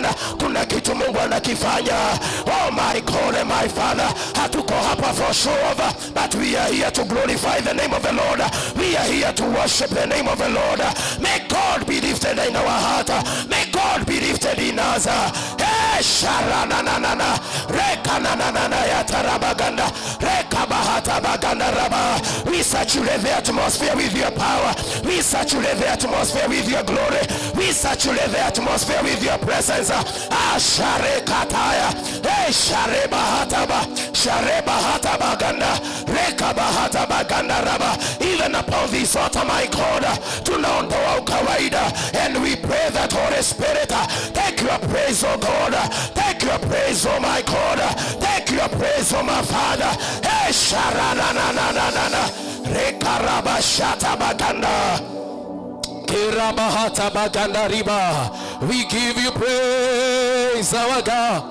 Bwana kuna kitu Mungu anakifanya. Oh my God and my Father, hatuko hapa for show off, but we are here to glorify the name of the Lord. We are here to worship the name of the Lord. May God be lifted in our heart. May God be lifted in us. Hey, sharananana, rekananana yatarabaganda, rekabahata baganda raba. We saturate the atmosphere with your power. We saturate the atmosphere with your glory. We saturate the atmosphere with your presence. Asharekataya, hey, sharebahataba, sharebahata baganda, rekabahata baganda raba. Even upon this altar, my God, tunaondoa ukawaida, and we pray that Holy Spirit, take your praise, oh God, take your praise, oh my God, take your praise, oh my Father. Hey, sharanananana, rekarabashata baganda, kirabahata baganda riba. We give you praise, our God.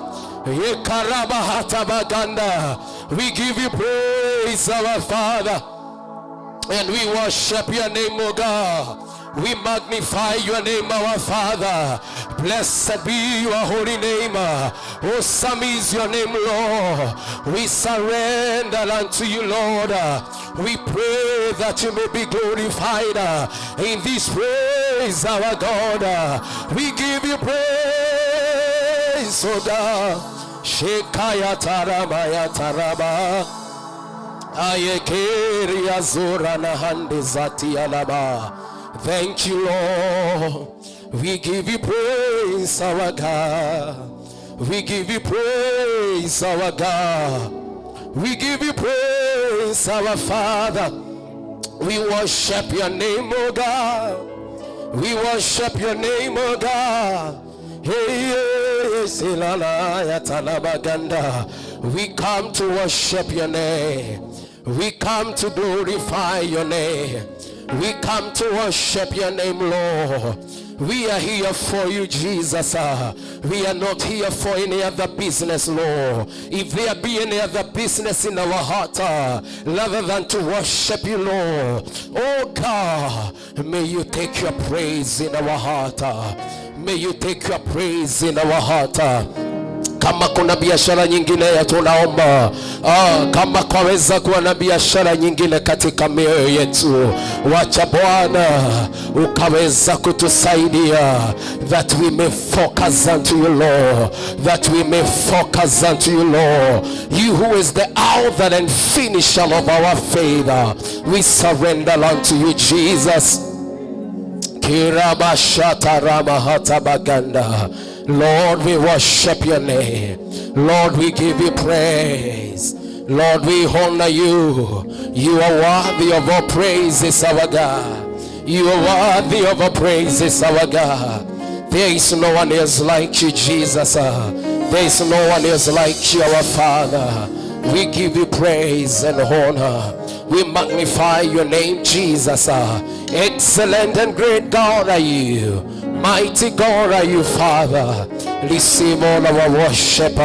Yekarabahata baganda. We give you praise, our Father. And we worship your name, O God. We magnify your name, our Father. Blessed be your holy name. Awesome is your name, Lord. We surrender unto you, Lord. We pray that you may be glorified in this praise, our God. We give you praise, O God. Shekaya tarabaya taraba. Ayekeri azura na hande zati alaba. Thank you, Lord. We give you praise, our God. We give you praise, our God. We give you praise, our Father. We worship your name, O God. We worship your name, O God. We come to worship your name. We come to glorify your name. We come to worship your name, Lord. We are here for you, Jesus. We are not here for any other business, Lord. If there be any other business in our heart, rather than to worship you, Lord, oh God, may you take your praise in our heart. May you take your praise in our heart. Kama kuna biashara nyingine ya tunaomba, kama kwaweza kuwa na biashara nyingine katika mioyo yetu, wacha Bwana ukaweza kutusaidia, that we may focus unto you, Lord, that we may focus unto you, Lord. You who is the author and finisher of our faith, we surrender unto you, Jesus. Kirabashata ramahata baganda. Lord, we worship your name. Lord, we give you praise. Lord, we honor you. You are worthy of our praises, our God. You are worthy of our praises, our God. There is no one else like you, Jesus. There is no one else like you, our Father. We give you praise and honor. We magnify your name, Jesus. Excellent and great God are you. Mighty God are you, Father. Receive all our worship.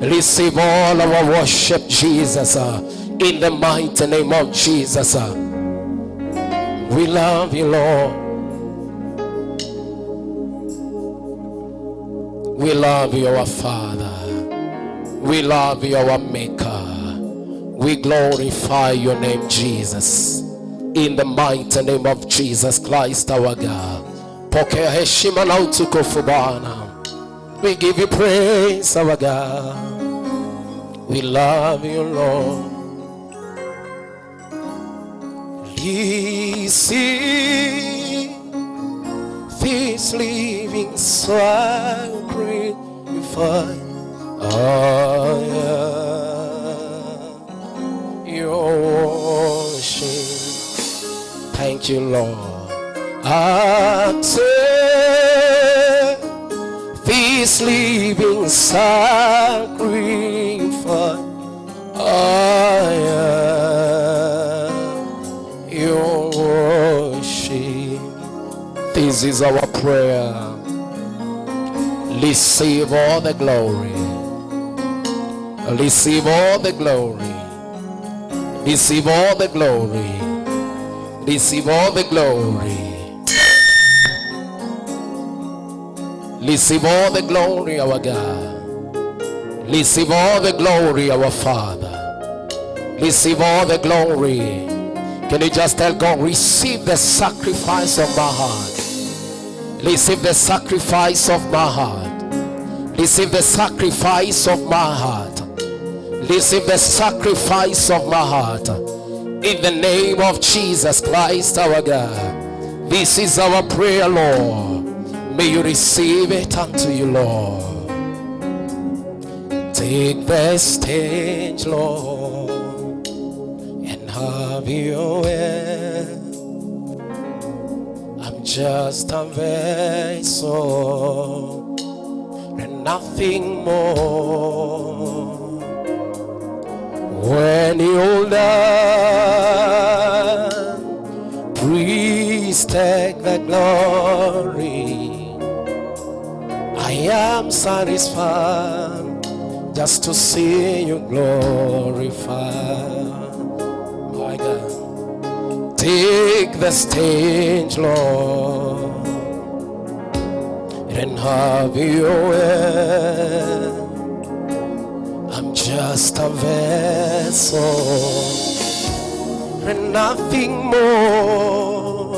Receive all our worship, Jesus. In the mighty name of Jesus. We love you, Lord. We love you, our Father. We love you, our Maker. We glorify your name, Jesus. In the mighty name of Jesus Christ, our God. Pokea heshima na utukufu Bwana. We give you praise, our God. We love you, Lord. Receive this living sacrifice. Your worship. Thank you, Lord. Accept this living sacrifice. Your worship. This is our prayer. Receive all the glory. Receive all the glory. Receive all the glory. Receive all the glory. Receive all the glory, our God. Receive all the glory, our Father. Receive all the glory. Can you just tell God, receive the sacrifice of my heart. Receive the sacrifice of my heart. Receive the sacrifice of my heart. Receive the sacrifice of my heart. In the name of Jesus Christ, our God. This is our prayer, Lord. May you receive it unto you, Lord. Take the stage, Lord, and have your way. I'm just a vessel and nothing more. When you're done, please take the glory. I am satisfied just to see you glorified. My God, take the stage, Lord, and have your way. I'm just a vessel and nothing more.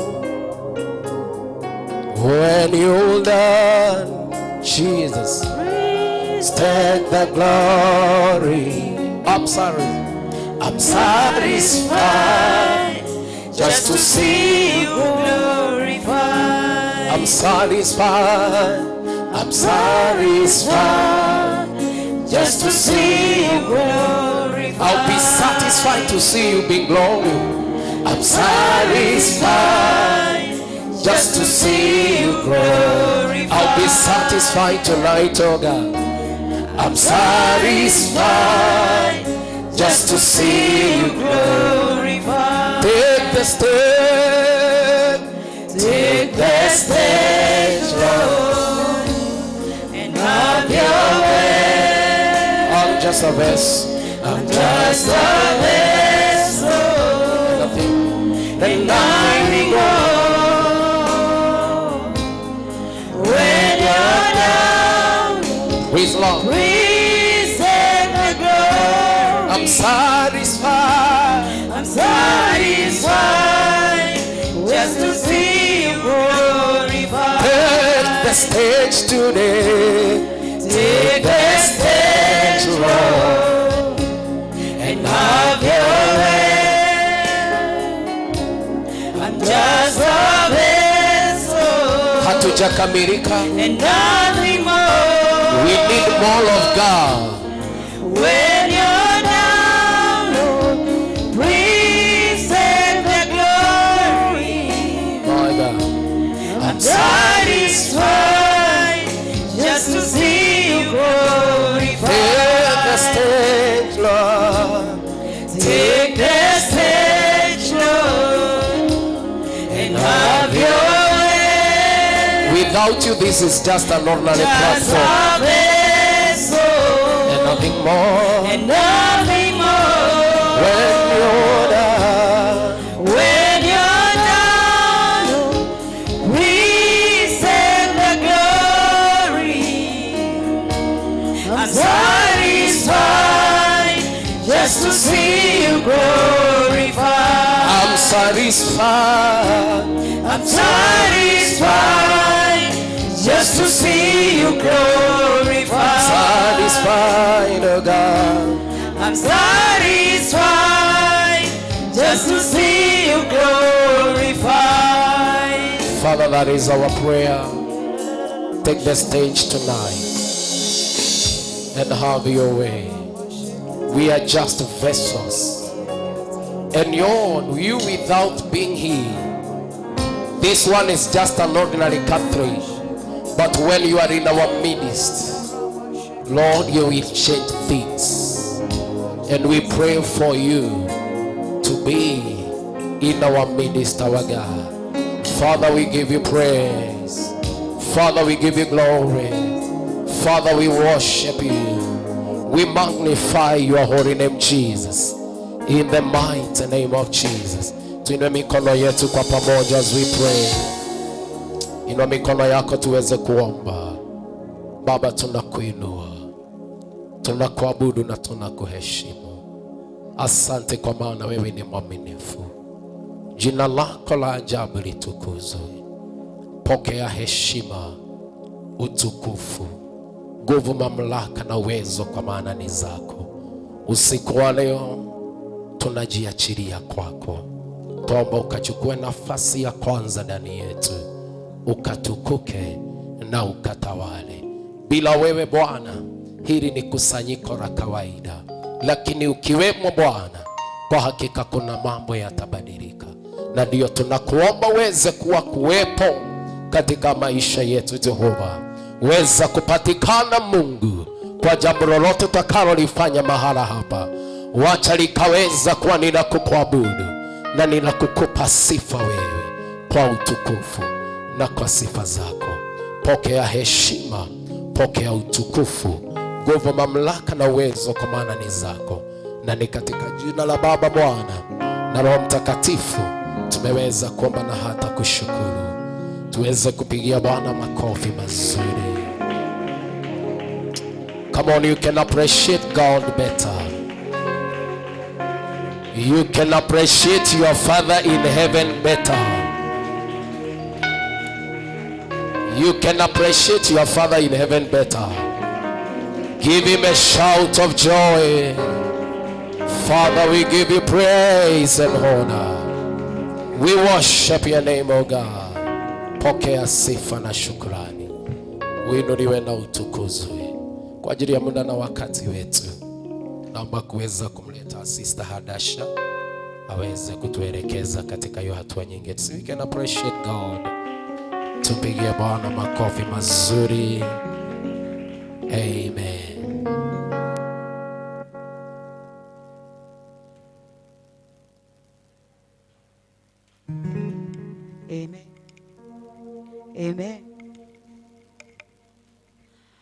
When you're done, Jesus, take the glory. I'm satisfied just to see you glorified. I'm satisfied just to see you glorified. I'll be satisfied to see you be glorified. I'm satisfied just to see you glorified. I'll be satisfied tonight, oh God. I'm satisfied just to see you glorified. Take the stage, Lord, and have your way. I'm just a vessel. I'm just a vessel. Nothing more. When you're down, praise Lord. Please take the glory. I'm satisfied just to see you glorified. Take the stage today. Take the stage, Lord, and have your way. I'm just a vessel. Hatujakamilika. And nothing more. We need more of God. When you're down, Lord, please take the glory. My God. I'm satisfied just to see you glorified. Take the stage, Lord. Take the stage, Lord, and have your way. Without you, this is just an ordinary platform. And nothing more. And nothing more. When you're down, please take the glory. I'm satisfied just to see you glorified. I'm satisfied just to see you glorified. Satisfied, oh God. I'm satisfied just to see you glorified. Father, that is our prayer. Take the stage tonight and have your way. We are just vessels. And you without being here. This one is just an ordinary cartridge. But when you are in our midst, Lord, you will change things. And we pray for you to be in our midst, our God. Father, we give you praise. Father, we give you glory. Father, we worship you. We magnify your holy name, Jesus. In the mighty name of Jesus. Tuinue mikono yetu kwa pamoja as we pray. Inua mikono yako tuweze kuomba. Baba, tunakuinua, tunakuabudu na tunakuheshimu. Asante kwa maana wewe ni mwaminifu. Jina lako la ajabu litukuzwe. Pokea heshima, utukufu, nguvu, mamlaka na uwezo, kwa maana ni zako. Usiku wa leo tunajiachilia kwako. Tuomba ukachukue nafasi ya kwanza ndani yetu, ukatukuke na ukatawale. Bila wewe Bwana, hili ni kusanyiko la kawaida, lakini ukiwemo Bwana, kwa hakika kuna mambo yatabadilika. Na ndio tunakuomba uweze kuwepo katika maisha yetu. Jehova, weza kupatikana Mungu kwa jambo lolote utakalolifanya mahala hapa. Wacha likaweza kuwa ninakuabudu na ninakukupa sifa wewe kwa utukufu na kwa sifa zako. Pokea heshima, pokea utukufu, nguvu, mamlaka na uwezo, kwa maana ni zako. Na ni katika jina la Baba, Bwana na Roho Mtakatifu tumeweza kuomba na hata kushukuru. Tuweze kupigia Bwana makofi mazuri. Come on, you can appreciate God better. You can appreciate your Father in heaven better. You can appreciate your Father in heaven better. Give him a shout of joy. Father, we give you praise and honor. We worship your name, O God. Pokea sifa na shukrani. Uinuliwe na utukuzwe. Kwa ajili ya muda na wakati wetu, naomba kuweza kumleta Sister Hadasha aweze kutuelekeza katika hiyo hatua nyingine. So we can appreciate God. Tupigie Bwana makofi mazuri. Amen. Amen. Amen.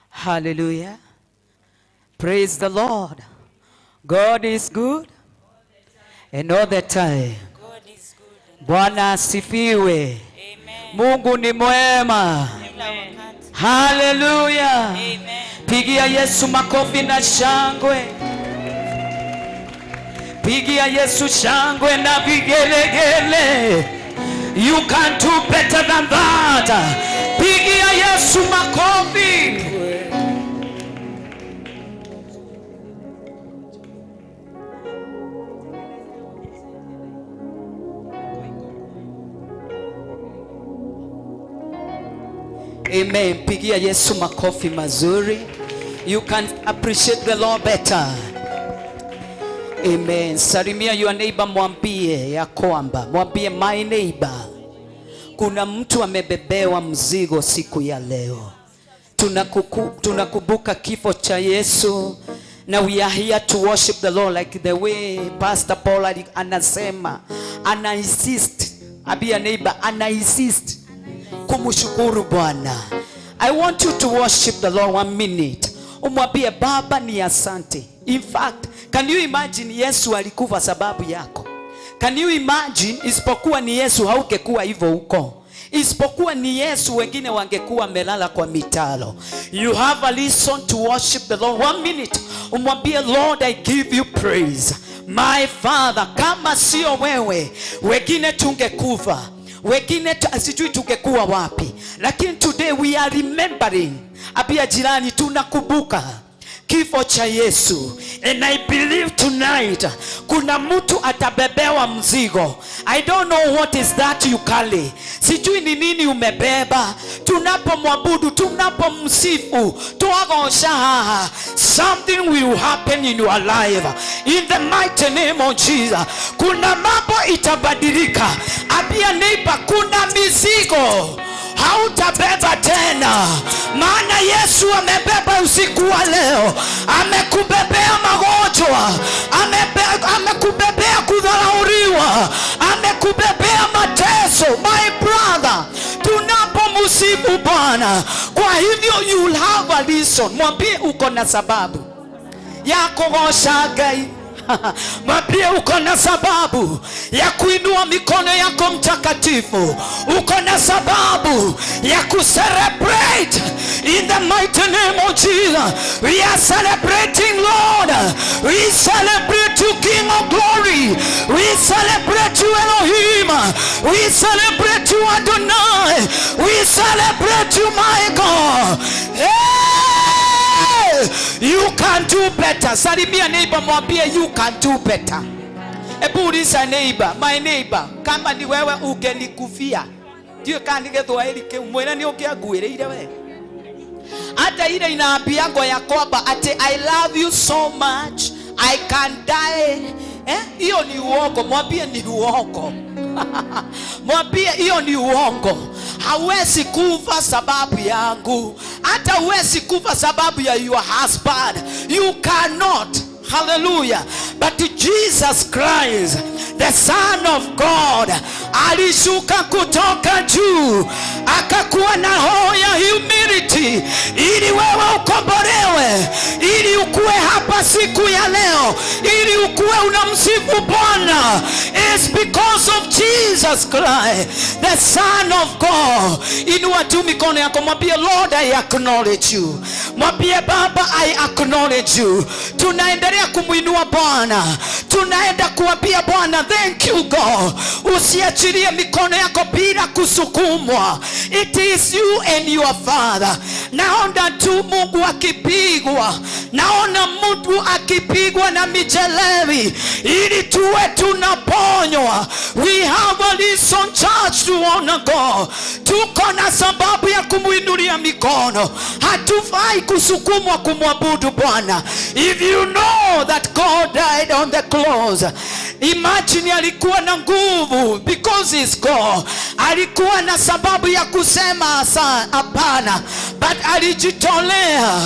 Hallelujah. Praise the Lord. God is good and all the time. Bwana asifiwe. Mungu ni mwema. Hallelujah. Pigia Yesu makofi na shangwe. Pigia Yesu shangwe na vigelegele. You can do better than that. Pigia Yesu makofi. Amen. Pigia Yesu makofi mazuri. You can appreciate the Lord better. Amen. Salimia your neighbor, mwambie ya kwamba, mwambie my neighbor, kuna mtu amebebewa mzigo siku ya leo. Tunakumbuka kifo cha Yesu, na we are here to worship the Lord like the way Pastor Paul anasema, ana insist, abia neighbor, ana insist kumshukuru Bwana. I want you to worship the Lord 1 minute. Umwambie Baba ni asante. In fact, can you imagine Yesu alikufa sababu yako? Can you imagine isipokuwa ni Yesu haungekuwa hivyo huko? Isipokuwa ni Yesu wengine wangekuwa melala kwa mitalo. You have a reason to worship the Lord 1 minute. Umwambie Lord, I give you praise. My Father, kama sio wewe wengine tungekufa. Wengine asijui tungekuwa wapi. Lakini today we are remembering. Abia jirani, tunakumbuka kifo cha Yesu. And I believe tonight kuna mtu atabebewa mzigo. I don't know what is that you carry. Sijui ni nini umebeba. Tunapomwabudu, tunapomsifu, tuagosha, something will happen in your life. In the mighty name of Jesus. Kuna mambo itabadilika. Abia neighbor, kuna mizigo hautabeba tena, maana Yesu amebeba usiku wa leo. Amekubebea magonjwa, amekubebea kudharauliwa, amekubebea mateso. My brother, tunapomsifu Bwana, kwa hivyo you have a reason. Mwambie uko na sababu ya kugosha Gai. Mwambie uko na sababu ya kuinua mikono yako mtakatifu. Uko na sababu ya kucelebrate in the mighty name of Jesus. We are celebrating, Lord. We celebrate you, King of glory. We celebrate you, Elohim. We celebrate you, Adonai. We celebrate you, my God. Hey! You can do better. Salimia neighbor, mwambie you can do better. Ebu uliza neighbor, my neighbor, kama ni wewe ungenikufia. Ndio kandi gethwa elike mwena ni ungeaguireire we. Hata ile inaambiango ya kwamba ati I love you so much I can die. Hiyo ni uongo. Mwambie ni uongo. Mwambie hiyo ni uongo. Hawezi kufa sababu yangu. Hata huwezi kufa sababu ya your husband. You cannot. Hallelujah. But Jesus Christ, the Son of God, alishuka kutoka juu, akakuwa na roho ya humility, ili wewe ukombolewe, ili ukue hapa siku ya leo, ili ukue unamsifu Bwana. It's because of Jesus Christ, the Son of God. Inua tu mikono yako, mwambie Lord, I acknowledge you. Mwambie Baba, I acknowledge you. Tunaendelea kumuinua Bwana. Tunaenda kuambia Bwana, thank you God. Usiachilie mikono yako bila kusukumwa. It is you and your Father. Naona tu Mungu akipigwa. Naona mtu akipigwa na mijeledi, ili tuwe tunaponywa. We have a reason church to honor God. Tuko na sababu ya kumuinulia mikono. Hatufai kusukumwa kumwabudu Bwana. If you know that God died on the cross, imagine alikuwa na nguvu because he's God. Alikuwa na sababu ya kusema hapana, but alijitolea,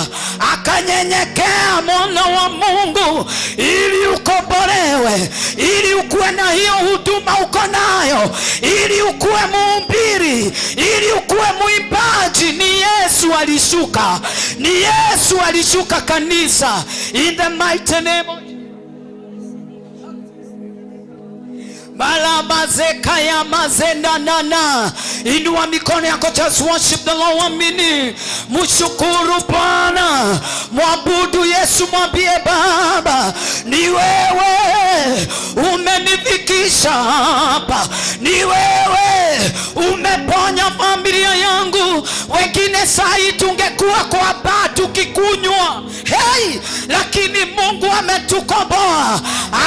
akanyenyekea, mwana wa Mungu, ili ukombolewe, ili ukuwe na hiyo huduma uko nayo, ili ukuwe mhubiri, ili ukuwe mwimbaji. Ni Yesu alishuka. Ni Yesu alishuka kanisa. In the mighty name of Malabazeka ya mazenda nana. Inua mikono yako, just worship the Lord 1 minute. Mshukuru Bwana, mwabudu Yesu, mwambie Baba, ni wewe umenifikisha hapa. Ni wewe umeponya familia yangu. Wengine sahi tungekuwa kwa baa tukikunywa. Hey, lakini Mungu ametukomboa.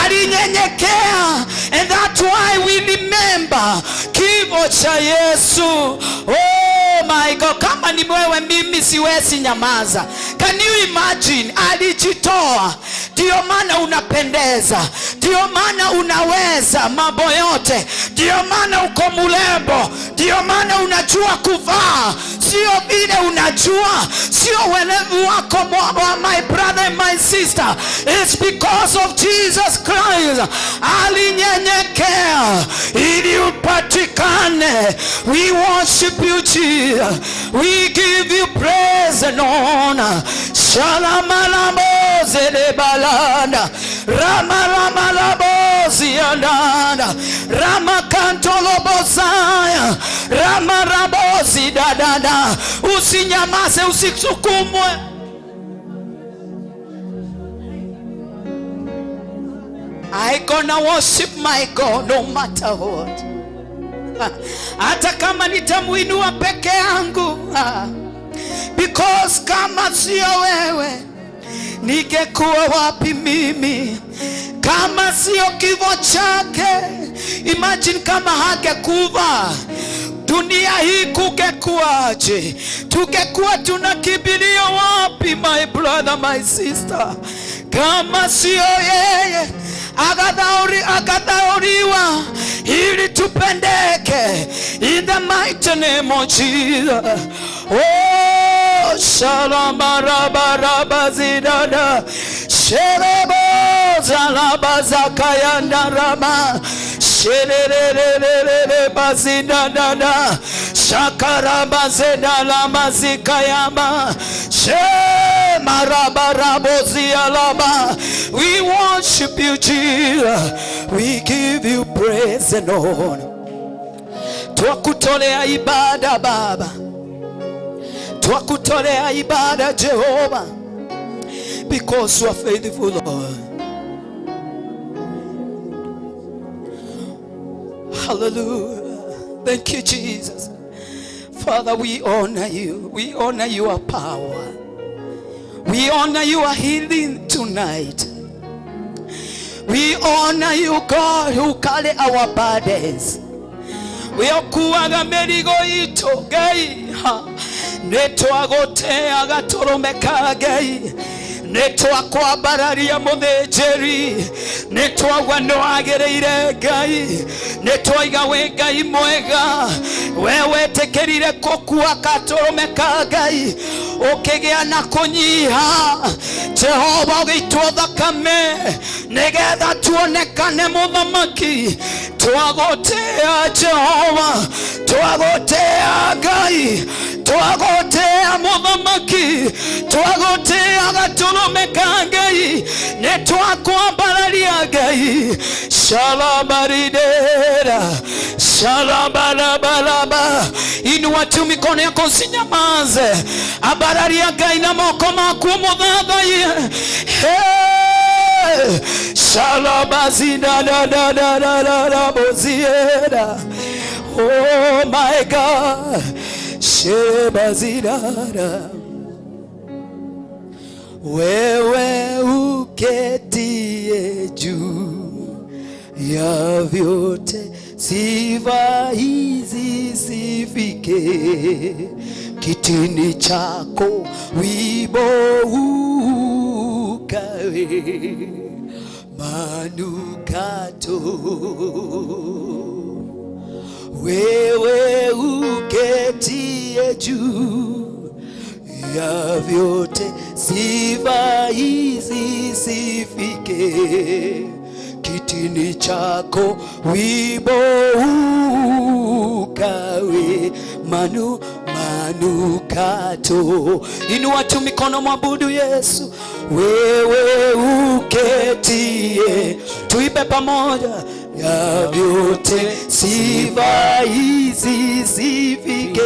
Alinyenyekea, and that's why we remember kifo cha Yesu. Oh my God, kama ni wewe mimi siwezi nyamaza. Can you imagine? Alijitoa. Ndio maana unapendeza. Ndio maana unaweza mambo yote. Ndio maana uko mrembo. Ndio maana unajua kuvaa. Sio vile unajua, sio werevu wako, my brother and my sister. It's because of Jesus Christ. Alinyenyekea ili upatikane. We worship you, Jesus. We give you praise and honor. Shalamalamboze de balanda, Ramalamalambozi andanda, Ramakantolobosaya, Ramarabozi dadada. Usinyamaze, usisukumwe. I gonna worship my God no matter what. Hata kama nitamuinua peke yangu. Because kama sio wewe, ningekuwa wapi mimi? Kama sio kifo chake, imagine kama hangekufa, dunia hii kungekuwaje? Tungekuwa tunakimbilia wapi, my brother, my sister? Kama sio yeye, akadhauriwa ili tupendeke. In the mighty name of Jesus. Oh, shalamarabazidada, shelebozalabazakayandarama, shelelelelele bazidada, shakarabazedalabazikayama, shemarabazidada. We worship you, Jesus. We give you praise and honor. Twakutolea ibada Baba, twakutolea ibada Jehova, because you are faithful, Lord. Hallelujah. Thank you, Jesus. Father, we honor you. We honor your power. We honor your healing tonight. We honor you, God, who carry our burdens. We are kuaga merigo ito gai neto agote agatoromeka gai neto akwa bararia modejeri neto agwano agereire gai neto igawe gai mwega wewe tekerire koku akatoromeka gai okegea na konyiha Jehova gitwa thakame negetha tuonekane muthamaki twagotea Jehova twagotea Ngai twagotea muthamaki twagotea gatoromeka Ngai netwakwambararia Ngai shalabaridera shalabalabalaba. Inua tu mikono yako usinyamaze, abararia Ngai na moko mako muthathaie. Shalabazina da boziera. Oh my God, Shebazina. Wewe uketie juu ya vyote, sifa hizi zifike kitini chako, wibo ukawe manukato. Wewe uketie juu ya vyote, sifa hizi zifike kitini chako, wibo ukawe manukato. Inua tu mikono, mwabudu Yesu. Wewe uketie, tuipe pamoja, ya vyote sifa hizi zifike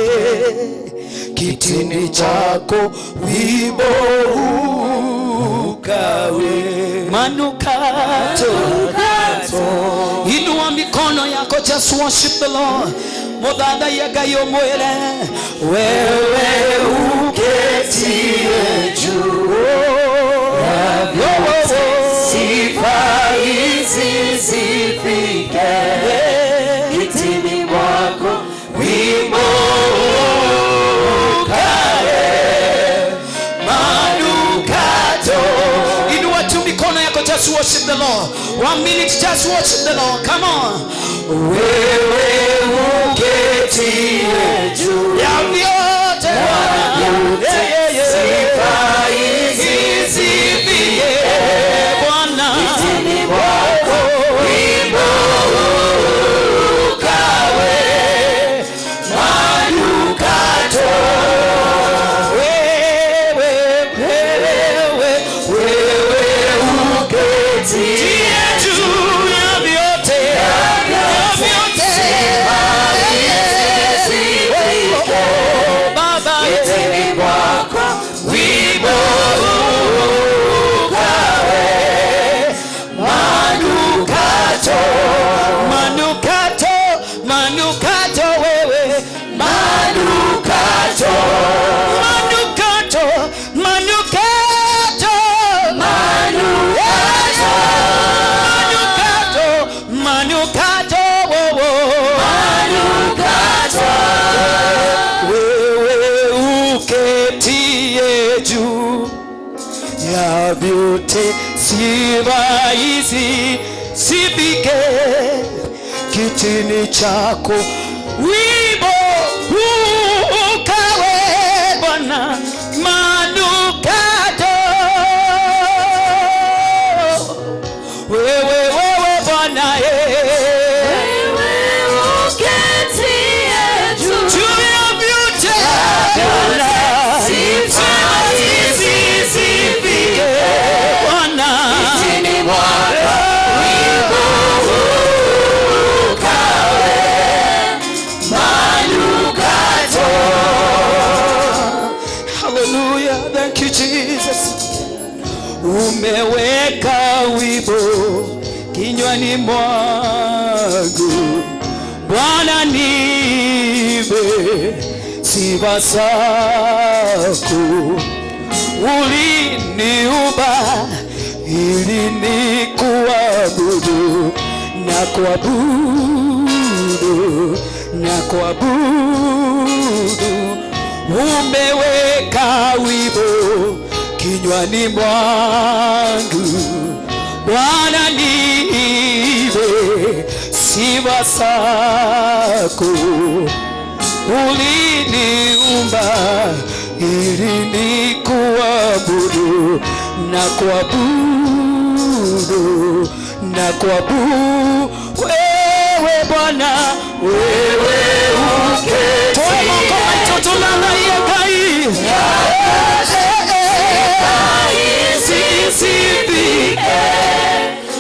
kitini chako, wibo ukawe manukato. Inua mikono yako, just worship the Lord. Modada yagayo mwele. Wewe uketie juu ya vyote, sifa hizi zifike kitini mwako, wimbo ukawe manukato. Inua tu mikono yako, just worship the Lord. 1 minute, just worship the Lord. Come on. Wewe uketie juu ya vyote, sifa hizi zifike Bwana kitini mwako, wimbo ukawe manukato. Wewe uketie juu ya vyote, Baba kitini mwako, wimbo ukawe manukato. Manukato, manukato, wewe manukato, manukato, manukato, manukato, manukato, wewe manukato. Wewe uketie juu ya vyote, sifa hizi zifike kitini chako, wimbo ukawe Bwana manukato. Wewe Bwana, wewe uketie juu ya vyote, sifa hizi zifike umeweka wimbo kinywani mwangu. Bwana niimbe sifa zako. Uliniumba ili nikuabudu na kuabudu na kuabudu. Umeweka wimbo kinywani mwangu. Bwana niimbe sifa zako. Uliniumba ili nikuabudu na kuabudu na kuabudu. Wewe Bwana, wewe uketi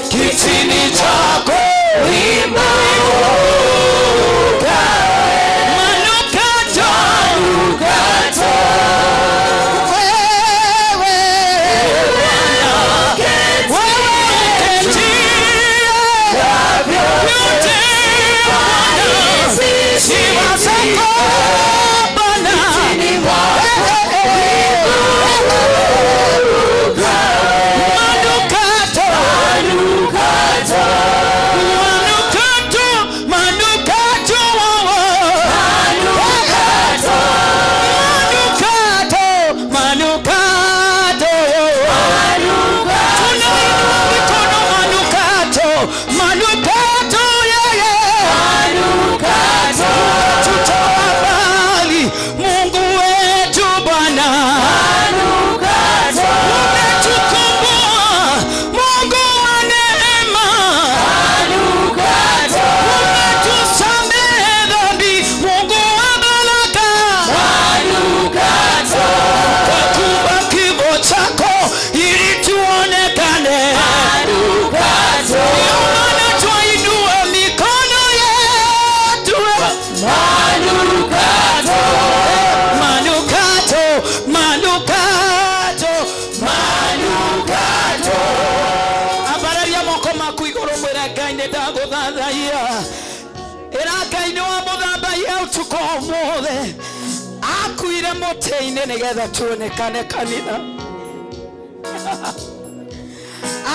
kitini chako wimbo akuire muteine nigetha tuonekane kanitha.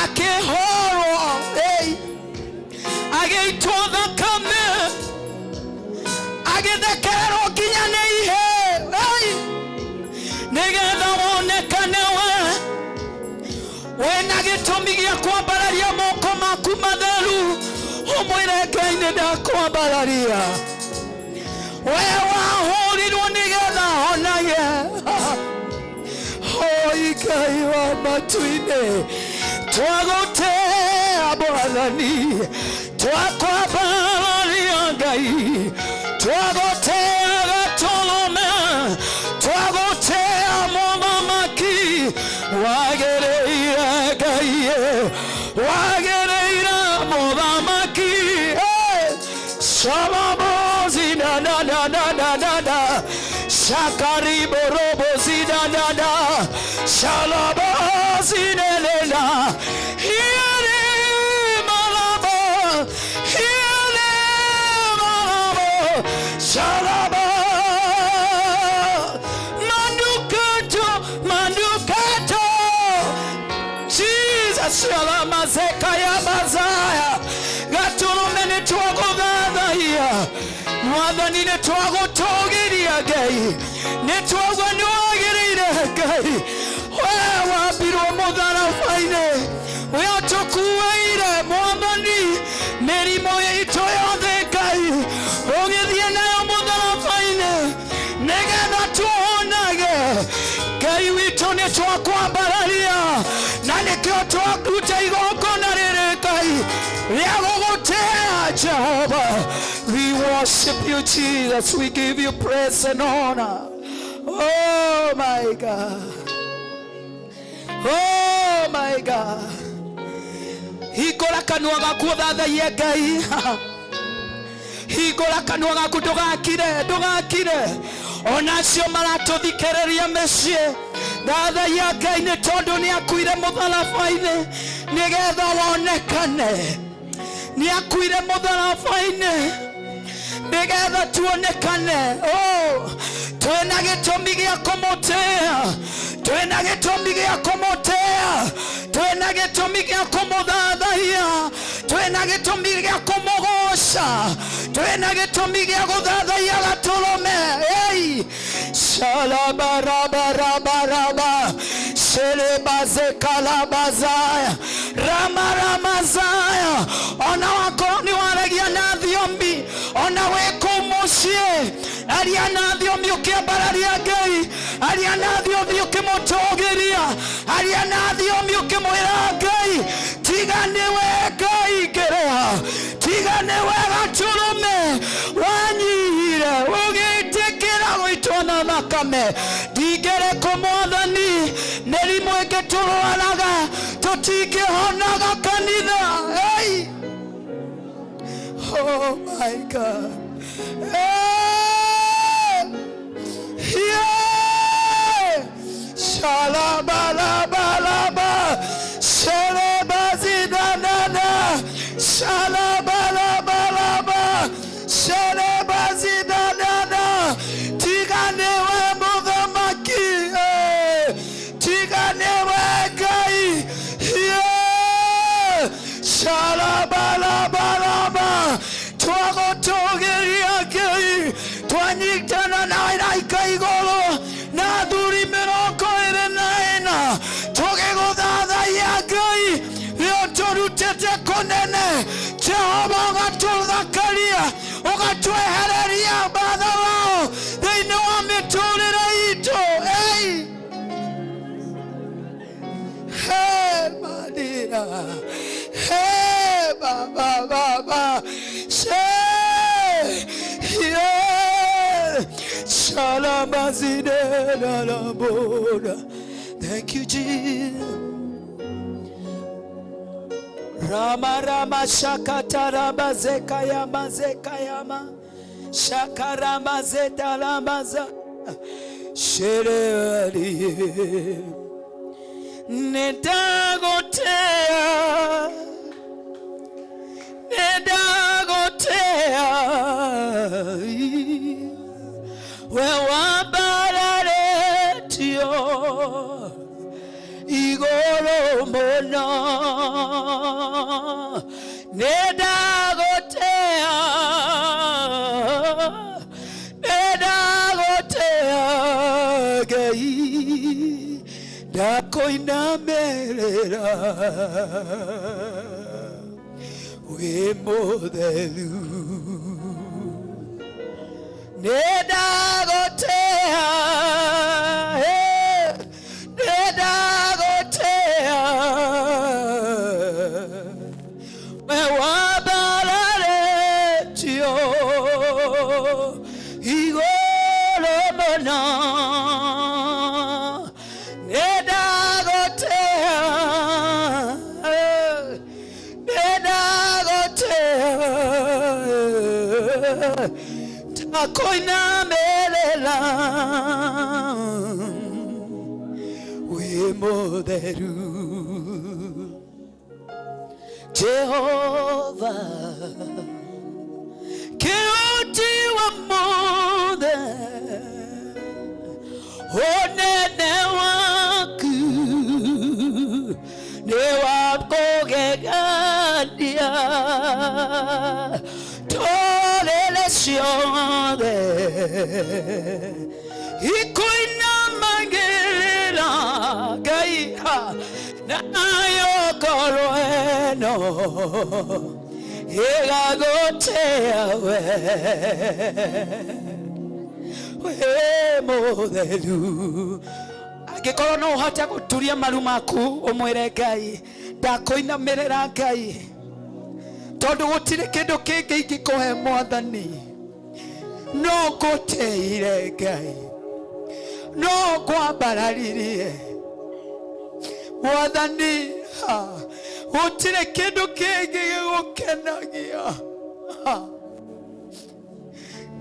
Akihorwo ageitwo thakame agethekererwo nginya nĩ ihe nigetha wonekane we na gĩtũmi gĩa kwambararia moko maku matheru ũmwĩre Ngai nĩ ndakwambararia. We wahurirwo nigetha honage Ngai wa matu-inĩ twagũtĩa Mwathani twakwambararia Ngai twagũtĩa Gatũrũme twagũtĩa Mũthamaki wagĩrĩire Ngai wagĩrĩire Mũthamaki Shalabozi na na na na na na na Shakaribo robo zida na na Shalabozi na na na Hiere malabo Hiere malabo Shalabo Manukato Manukato Jesus Shalamazeka ya Mazaya Gatũrũme nĩ twagũthathaiya Mwathani nĩ twagũtũũgĩria Ngai nĩ twagua nĩ wagĩrĩire Ngai we wambirwo mũtharaba-inĩ we ũtũkuĩire Mwathani mĩrimũ itũ yothe Ngai ũgĩthiĩ nayo mũtharaba-inĩ nĩgetha tuonage Ngai witũ nĩ twakwambararia na nĩkĩo twaruta igongona rĩrĩ Ngai rĩa gũgũtĩa Jehovah. We worship you Jesus, we give you praise and honor. Oh my God, oh my God. Hingũra kanua gaku ũthathaiye Ngai hingũra kanua gaku ndũgakire ona acio maratũthikĩrĩria mĩciĩ thathaia Ngai nĩ tondũ nĩ akuire mũtharaba-inĩ nĩgetha wonekane. Nĩ akuire mũtharaba-inĩ nĩgetha tuonekane. Twĩna gĩtũmi gĩa kũmũtĩĩa, twĩna gĩtũmi gĩa kũmũtĩĩa, twĩna gĩtũmi gĩa kũmũthathaia, twĩna gĩtũmi gĩa kũmũgoca, twĩna gĩtũmi gĩa gũthathaia Gatũrũme. Shalabarabaraba Selebazekalabazaya Ramaramazaya. Ona wakorwo nĩ waragia na thiomi, ona wĩkũ mũciĩ, aria na thiomi ũkĩambararia Ngai, aria na thiomi ũkĩmũtũgĩria, aria na thiomi ũkĩmwĩra Ngai tiga nĩwe Ngai ngĩrĩha, tiga nĩwe Gatũrũme wanyihire ũgĩtĩkĩra gũitwo na thakame. Ndingĩrĩkũ Mwathani, mĩrimũ ĩngĩ tũrwaraga tũtingĩhonaga kanitha. Oh my God. Shalabalabalaba Shalabazidana Shalabalabalaba Shalabazidana. Tiganewe Muthamaki, tiganewe Ngai. Shalabalabalaba twagotogeria Ngai, twanyitana nawe naika igũrũ na thuri 24 tũgĩgũthathaia Ngai rĩo tũrutĩte kũnene. Jehova ũgatũthakaria, ũgatwehereria matharaũ thĩinĩ wa mĩtũrĩre itũ. Madina baba Thank you, Jesus. Rama shakataraba zekayama zekayama shakarama zetalamaza shereli nedagotea wewambararetio igoro mono nedagotea Ngai ndakoinamerera we mutheru nedagotea we wambararetio igoro mono takoinamerera we mutheru Jehova kĩũti wa mothe onene waku nĩ wa kũgegania tũrĩre ciothe ikuinamagĩrĩra Ngai na ayokoro eno ĩgagũtĩa we mutheru. Angĩkorwo no ũhote gũturia maru maku ũmwĩre Ngai ndakũinamĩrĩra Ngai, tondũ gũtirĩ kĩndũ kĩngĩ ingĩkũhe Mwathani, no ngũtĩire Ngai, no ngwambararirie Mwathani. Gũtirĩ kĩndũ kĩngĩ gĩgũkenagia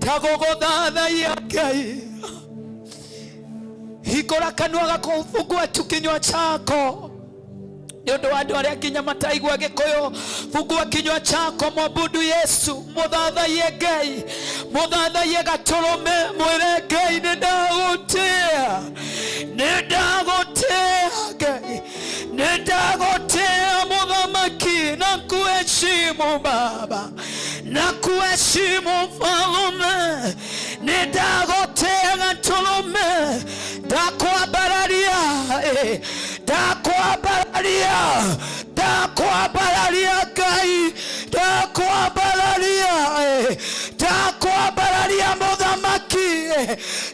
ta gũgũthathaia Ngai hingũra kanua gako, fungua tu kinywa chako. Nĩũndũ wa andũ arĩa nginya mataigua Gĩkũyũ, fungua kinywa chako, mwabudu Yesu, mũthathaiye Ngai, mũthathaiye Gatũrũme, mwĩre Ngai nĩndagũtĩa, nĩndagũtĩa Ngai, nĩndagũtĩa Mũthamaki, na kuheshimu Baba, na kuheshimu Mfalme, nĩndagũtĩa Gatũrũme, ndakwambararia, ndakwambararia, ndakwambararia Ngai, ndakwambararia, ndakwambararia Mũthamaki,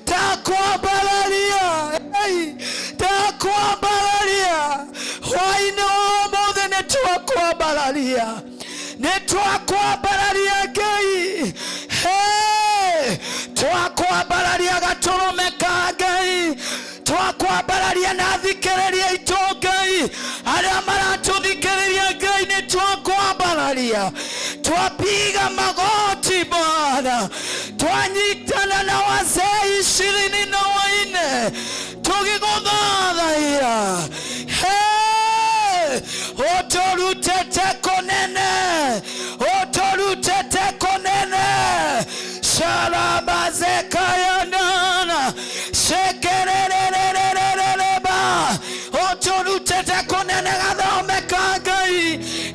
ndakwambararia, ndakwambararia, hwaĩ-inĩ ũmũthĩ nĩtwakwambararia, nĩtwakwambararia Ngai, twakwambararia Gatũrũme ka Ngai, twakwambararia na thikĩrĩria itũ Ngai, arĩa maratũthikĩrĩria Ngai nĩtwakwambararia, twapiga magoti Bwana, twanyitana na wazee 24 tũgĩgũthathaiya, ũtũrutĩte kũnene, ũtũrutĩte kũnene, sharabazekayanana shekererererereba, ũtũrutĩte kũnene Gatũrũme ka Ngai,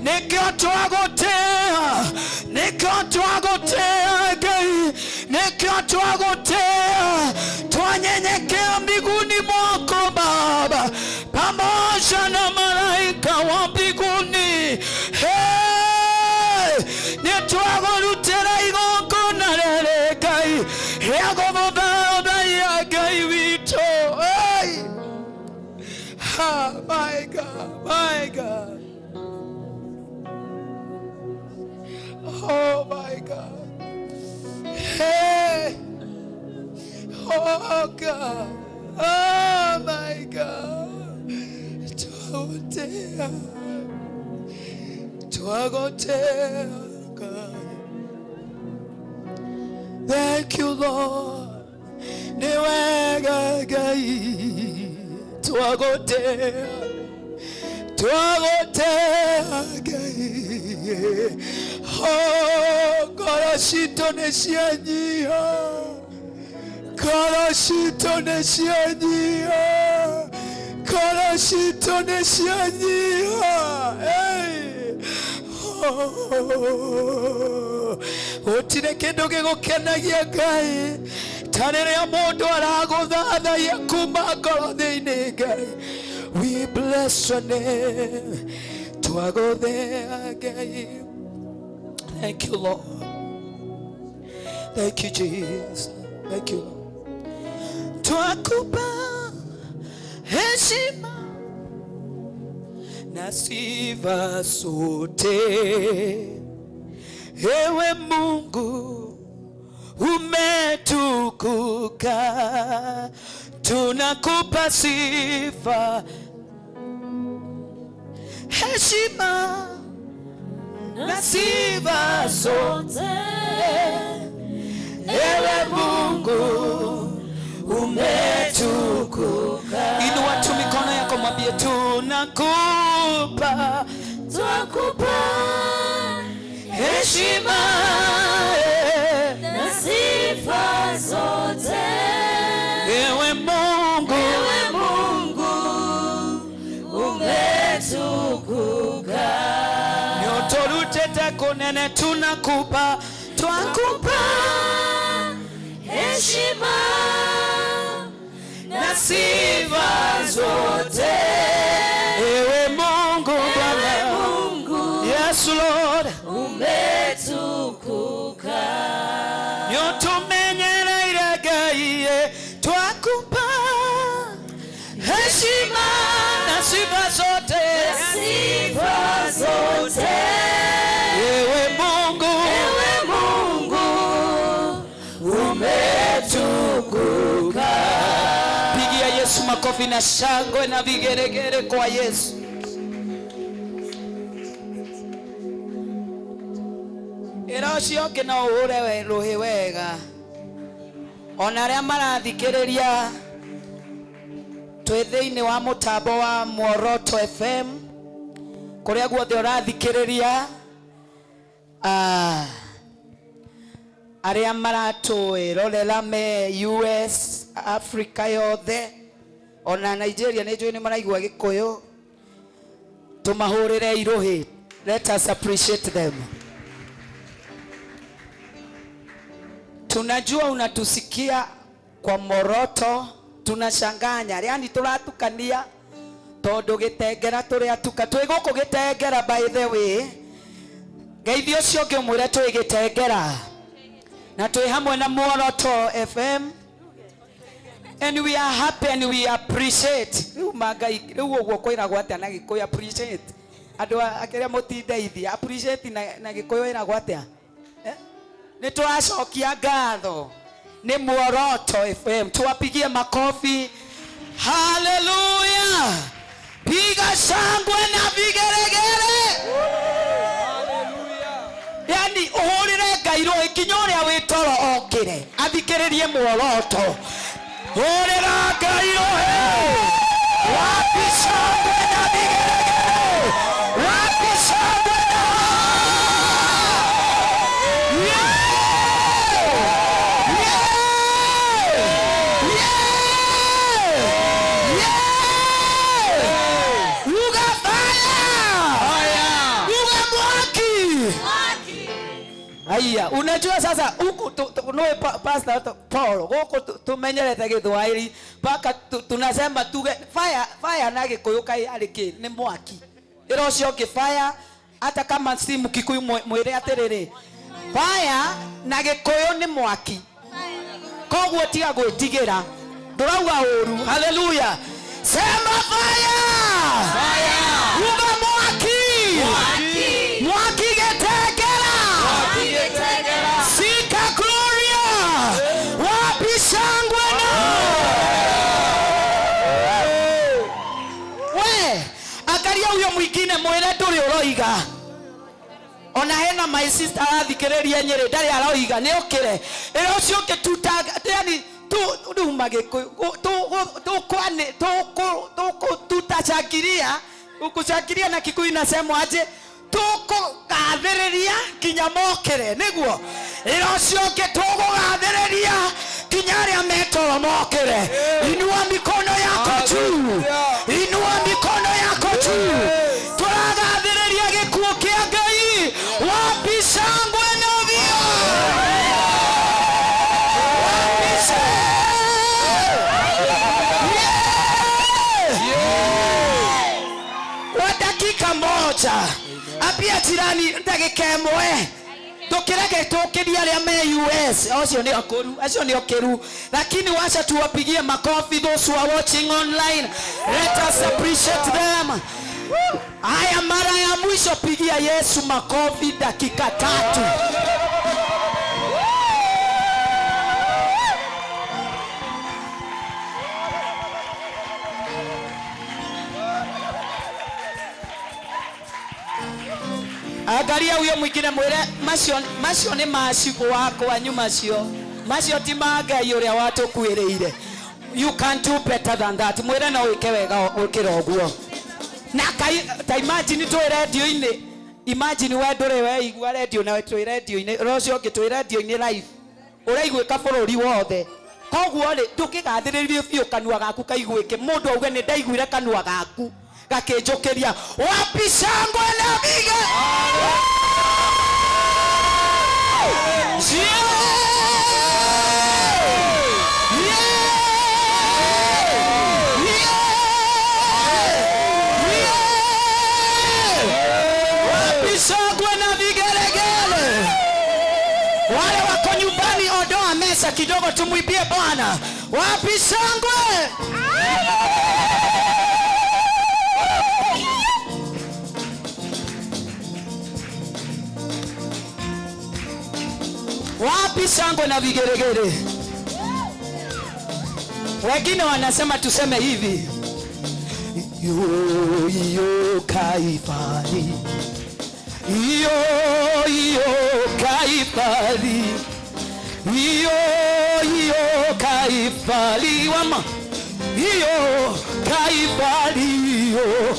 nĩkĩo twagũtĩa, nĩkĩo twagũtĩa Ngai, nĩkĩo twagũtĩa, twanyenyekea mbinguni mwako Baba, pamoja na malaika wa mbinguni, nĩtwagũrutĩra igongona rĩrĩ Ngai, rĩa gũgũthathaiya Ngai witũ. My God, my God, oh my God, oh God, oh my God, twagotea, twagotea God. Thank you Lord, ni wega Ngai, twagotea, twagotea Ngai, oh karashito nesianyia, karashito nesianyia, karashito nesianyia, gũtirĩ kĩndũ gĩgũkenagia Ngai ta rĩrĩa mũndũ aragũthathaiya kuma ngoro thĩinĩ Ngai. We bless your name, twagũthĩa Ngai. Thank you Lord, thank you Jesus, thank you Lord. Twakupa heshima na sifa zote, ewe Mungu umetukuka, tunakupa sifa, heshima na sifa zote, ewe Mungu umetukuka. Inua tu mikono yako mwambie tunakupa, twakupa heshima na sifa zote, ewe Mungu, ewe Mungu umetukuka. nĩũtũrutĩte kũnene, tunakupa, twakupa heshima na sifa zote, ewe Mungu Bwana, yes Lord, umetukuka. nĩũtũmenyereire Ngai, twakupa heshima na sifa zote, Sifa zote, ewe Mungu, ewe Mungu umetukuka. pigia Yesu makofi na shangwe na vigeregere kwa Yesu. Ĩra ũcio ũngĩ no ũhũre rũhĩ wega, ona arĩa marathikĩrĩria twethe-ini wa mutambo wa Muoroto FM kuria guothe urathikiriria aria maratwirorera me US, Africa yothe, ona Nigeria nijui ni maraigua Gikuyu. Tumahurire iruhi. Let us appreciate them. Tunajua unatusikia kwa Muoroto, tunashanganya yani turatukania tondu gitengera turia tuka twi guku gitengera. By the way, geithio cio ngimwire twi gitengera na twi hamwe na Muoroto FM, and we are happy and we appreciate. Magai uguo koiragwo atia na Gikuyu? Appreciate andu akiria mutindeithi appreciate na Gikuyu iragwo atia? Ni turacokia ngatho ni Muoroto FM. Tuwapigie makofi. Hallelujah. Piga shangwe na vigeregere. Hallelujah. Yani uhurire Ngairo ikinyoria witoro okire athikiririe Muoroto. Uhurira Ngairo wapi shangwe na vigeregere, wapi shangwe na Aya, unajua sasa huku tunoe Pastor Paul huko tumenyerete Githwairi paka tunasema tuge fire na Gikuyu kai aliki ni mwaki irocio fire hata kama si Mukikuyu mwire atiriri fire na Gikuyu ni mwaki kogwo tiga gwitigira ndurauga uru. Hallelujah. Sema fire uga mwaki mwaki getegera sika Gloria wapi shangwe na we akaria uyo mwingine mwire nduri uroiga ona hena my sister athikiriria Nyeri ndari aroiga ni ukire ero cio ketutaga yani tu Magikuyu tu kwane tu tutachakiria ukuchakiria na Kikuyu nasema aje tukugathiriria kinya mokire niguo irocio tukugathiriria kinya ria metoro mokire. Inua mikono yako juu, inua mikono yako juu. Turagathiriria gikuo kia Ngai. Wapi shangwe na vio, wapi kwa dakika moja apia jirani ndagika imwe tukirege tukiria ria me US acio ni akuru acio ni okiru, lakini wacha tuwapigie makofi those who are watching online. Let us appreciate them. Haya, mara ya mwisho pigia Yesu makofi dakika 3. Angalia huyo mwingine mwire macio ni macigo wako wa nyuma cio macio ti Ngai uria watu kwiriire. You can do better than that. Mwire no wike wega ukira oguo na ta imagine tu radio-ini. Imagine we ndure we igua radio na tu radio-ini rocio ngitu radio-ini live uraiguika bururi wothe. Koguo ri tukigathiririe biu kanua gaku kaiguike mundu auge ni ndaiguire kanua gaku gakinjukiria. Wapi shangwe na viga wapi shangwe na vigelegele. Wale wako nyumbani ondoa mesa kidogo tumwibie Bwana. Wapi shangwe. Wapi shangwe na vigeregere. Wengine wanasema tuseme hivi. Yo Kaifari. Yo Kaifari. Yo Kaifari wama. Yo Kalvari hiyo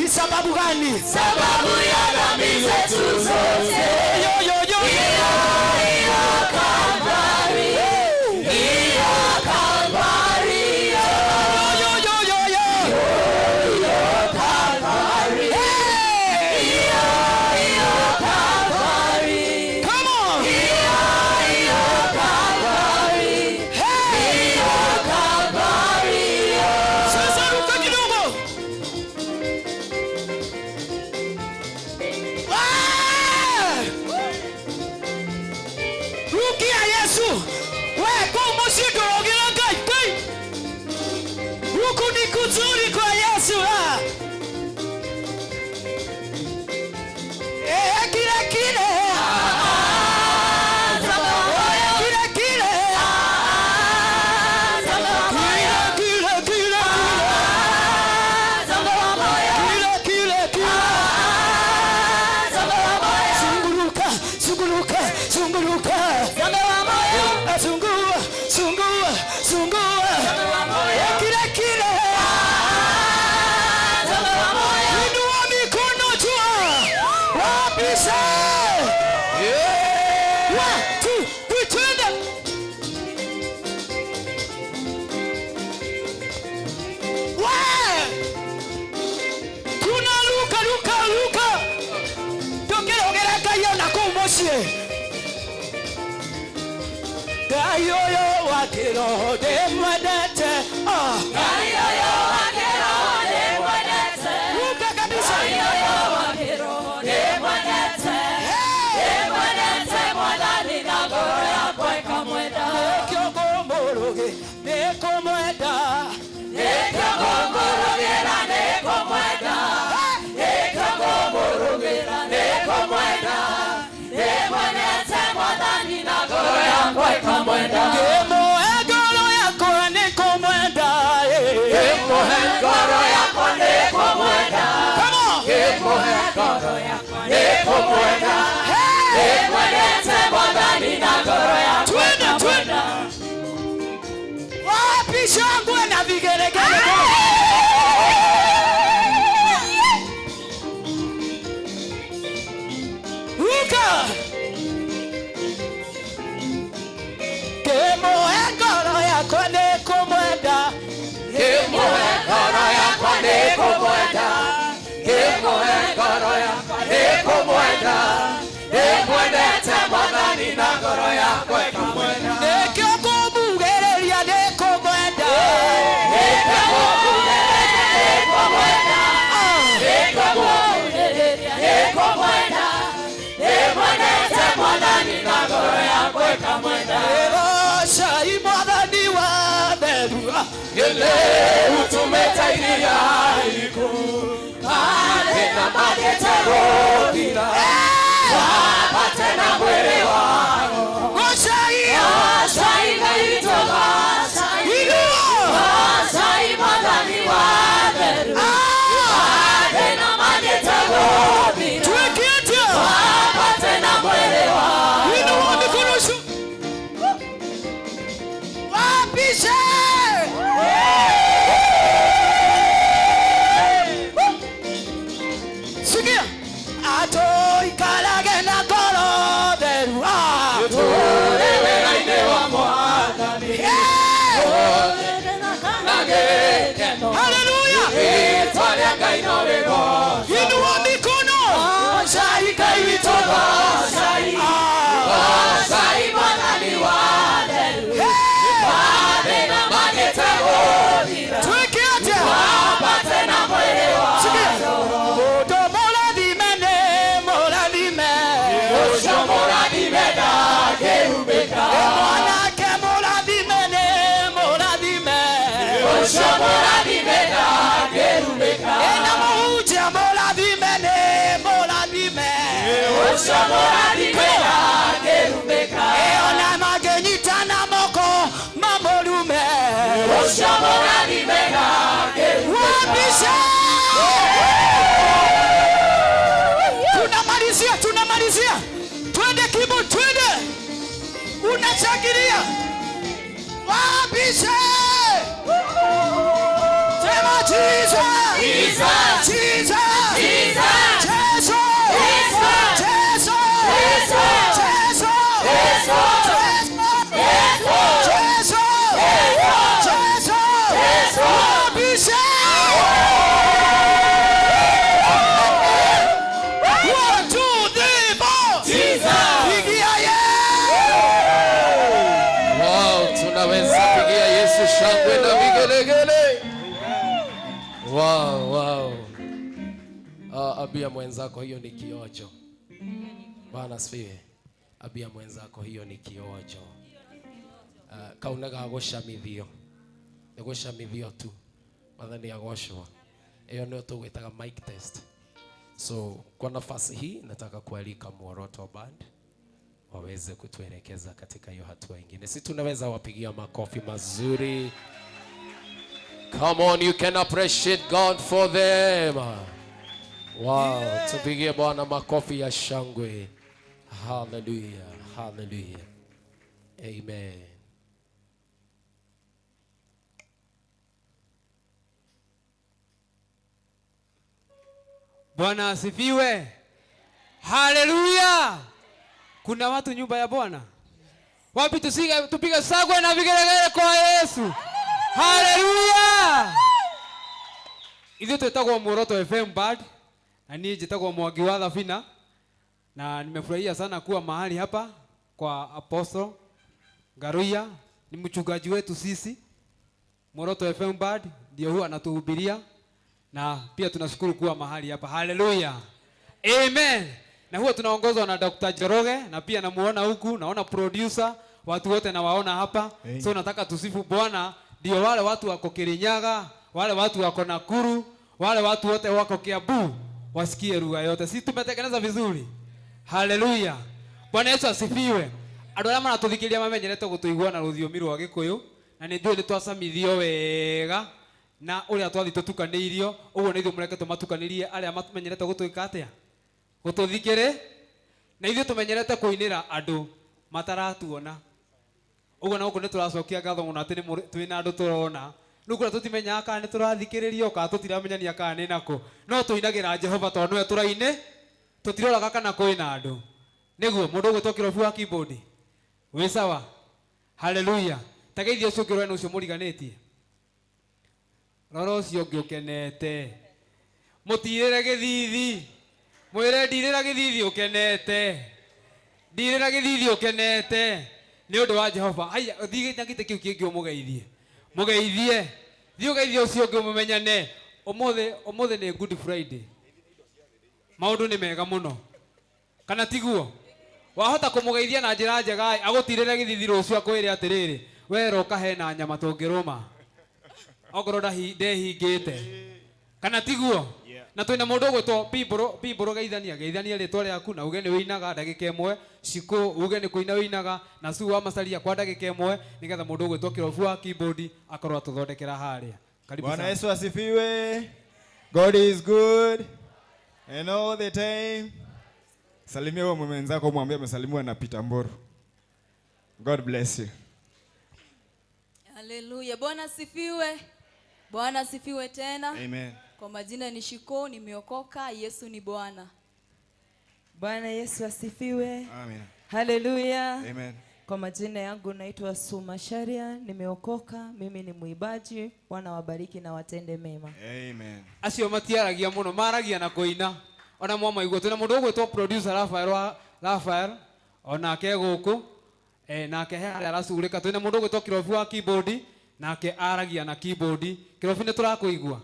sababu gani? Sababu ya dhambi zetu zote. Gayoyo wakero de mwadete Gayoyo wakero de mwadete Ruka kabisa Gayoyo wakero de mwadete De mwadete mwadani na goro ya kweka mweda Nekyo gomoroge neko mweda Nekyo gomoroge na neko mweda Nekyo gomoroge na neko mweda De mwadete mwadani na goro ya kweka mweda Gemo egoro yako neko mweda Gemo egoro yako neko mweda Come on Gemo egoro yako neko mweda De mwadete mwadani na goro ya kweka mweda Wapi shangwe na vigelegele Kemoe ngoro yakwa nikumwenda. Kemoe ngoro yakwa nikumwenda. Kemoe ngoro yakwa nikumwenda. Nimwendete Mwathani na ngoro yakwa ikamwenda. Nikio kumugereria nikumwenda. Nikio kumugereria nikumwenda. Nikio kumugereria nikumwenda. Nimwendete Mwathani na ngoro yakwa ikamwenda. Cai Mwathani wa theru. Yele utumetairia iliku. Mathina magĩte gũthira. Wapate na mwĩrĩ wao. Cai Ngai witũ Cai Mwathani wa theru. Mathina magĩte gũthira. twekete. Wapate na mwĩrĩ wao. Inua mikono juu. Wapishe. Sikia. Ato ikalage na ngoro theru. Tũũre wĩra-inĩ wa Mwathani. Na gĩkeno. Hallelujah. Rĩĩtwa rĩa Ngai no rĩgoocwo. Inua mikono. Cai Ngai witũ Cai. Cai Mwathani wa theru. Mathĩna magĩte gũthira. Twekete. Wapate na mwĩrĩ wao. Sikia. Mũndũ mũrathime nĩ mũrathime. Ũcio mũrathime ndangĩhumbĩka. Mwanake mũrathime nĩ mũrathime. Ũcio mũrathime ndangĩhumbĩka. Na mũhunjia mũrathime nĩ mũrathime. Ũcio mũrathime ndangĩhumbĩka. Ona mangĩnyitana moko mamũrume. Ũcio mũrathime ndangĩhumbĩka. Wapishe. Tunamalizia. Twende kibu, twende. Unachangilia. Wapishe. Sema Jesus. Jesus. Jesus. Jesus. Yesu. Yesu. Yesu. Yesu. Yesu. Yesu. Yesu. Yesu. Yesu. Wapishe. One, two, three, four. Jesus. Pigia ye. Wow, tunaweza pigia Yesu shangwe na vigelegele. Wow. Abia mwenzako hiyo ni kiojo. Bwana asifiwe. Abia mwenzako hiyo ni kiojo. Kaunaga gũcamithio. Nĩ gũcamithio tu. Mathani agoshwa. Hiyo ndio tugwetaga mic test. So kwa nafasi hii nataka kualika Muoroto Band waweze kutuelekeza katika hiyo hatua nyingine. Si tunaweza wapigia makofi mazuri. Come on, you can appreciate God for them. Wow, tupigie Bwana makofi ya shangwe. Hallelujah, hallelujah. Amen. Bwana asifiwe. Haleluya. Kuna watu nyumba ya Bwana. Wapi tupige sagwe na vigelegele kwa Yesu. Haleluya. Ile tutagwa Muoroto FM Band na nije jitagwa Mwangi wa Thabina, na nimefurahia sana kuwa mahali hapa kwa Apostle Garuya, ni mchungaji wetu sisi. Muoroto FM Band ndio huwa anatuhubiria, na pia tunashukuru kuwa mahali hapa. Haleluya. Amen. Na huwa tunaongozwa na Dr. Joroge, na pia namuona huku, naona producer, watu wote nawaona hapa. So nataka tusifu Bwana, ndio wale watu wako Kirinyaga, wale watu wako Nakuru, wale watu wote wako Kiambu wasikie lugha yote. Sisi tumetengeneza vizuri. Haleluya. Bwana Yesu asifiwe. Andũ arĩa maratũthikĩrĩria mamenyerete gũtũigua na rũthiomi rwa Gĩkũyũ, na nĩ njũĩ nĩ twacamithio wega na ũrĩa twathi tũtukanĩirio. Ũguo nĩ ithuĩ mũreke tũmatukanĩrie arĩa mamenyerete gũtũika atĩa, gũtũthikĩrĩ, na ithuĩ tũmenyerete kũinĩra andũ mataratuona. Ũguo no nĩ tũracokia ngatho mũno atĩ twĩna andũ tũrona. Rĩu kũrĩa tũtimenyaga kana nĩ tũrathikĩrĩrio kana tũtiramenyania kana nĩ nako, no tũinagĩra Jehova tondũ nĩwe tũraine, tũtiroraga kana kwĩna andũ. Niguo mundu gwitwo Kirobi wa keyboard. We sawa. Hallelujah. Tageithio cio kirwe nucio muriganitie. Roro cio ngiukenete. Mutirire githithi. Mwire ndirira githithi ukenete. Ndirira githithi ukenete. Ni undu wa Jehova. Aya thige nyangite kiu kingi umugeithie. Mugeithie. Thio geithio cio ngimumenyane. Omothe ni Good Friday. Maundu ni mega muno. Kana tiguo. Wahota kumugeithia na njira njega agutirire githithi rucio akwire atiriri. We roka hena nyama tungiruma. Ogoro ndehingite. Kana tiguo. Na twina mundu gwitwo Piboro geithania ritwa riaku na uge ni winaga ndagika imwe Shiko uge ni kuina winaga na Su wa Masaria kwa ndagika imwe nigetha mundu gwitwo Kirobi wa keyboard akorwo tuthondekera haria. Karibu sana. Bwana Yesu asifiwe. God is good and all the time. Salimia wewe mwenzako mwambie amesalimiwa na Peter Mboro. God bless you. Haleluya. Bwana asifiwe. Bwana asifiwe tena. Amen. Kwa majina ni Shiko, nimeokoka. Yesu ni Bwana. Bwana Yesu asifiwe. Amen. Haleluya. Amen. Kwa majina yangu naitwa Suma Sharia, nimeokoka, mimi ni muibaji. Bwana wabariki na watende mema. Amen. Acio matiaragia muno maragia na kuina. Ona mwa igwa twina mundu gwitwo producer Rafael onake guku nake haria aracurika twina mundu gwitwo Kirobi wa keyboard nake aragia na keyboard. Kirobi ni turakuigua.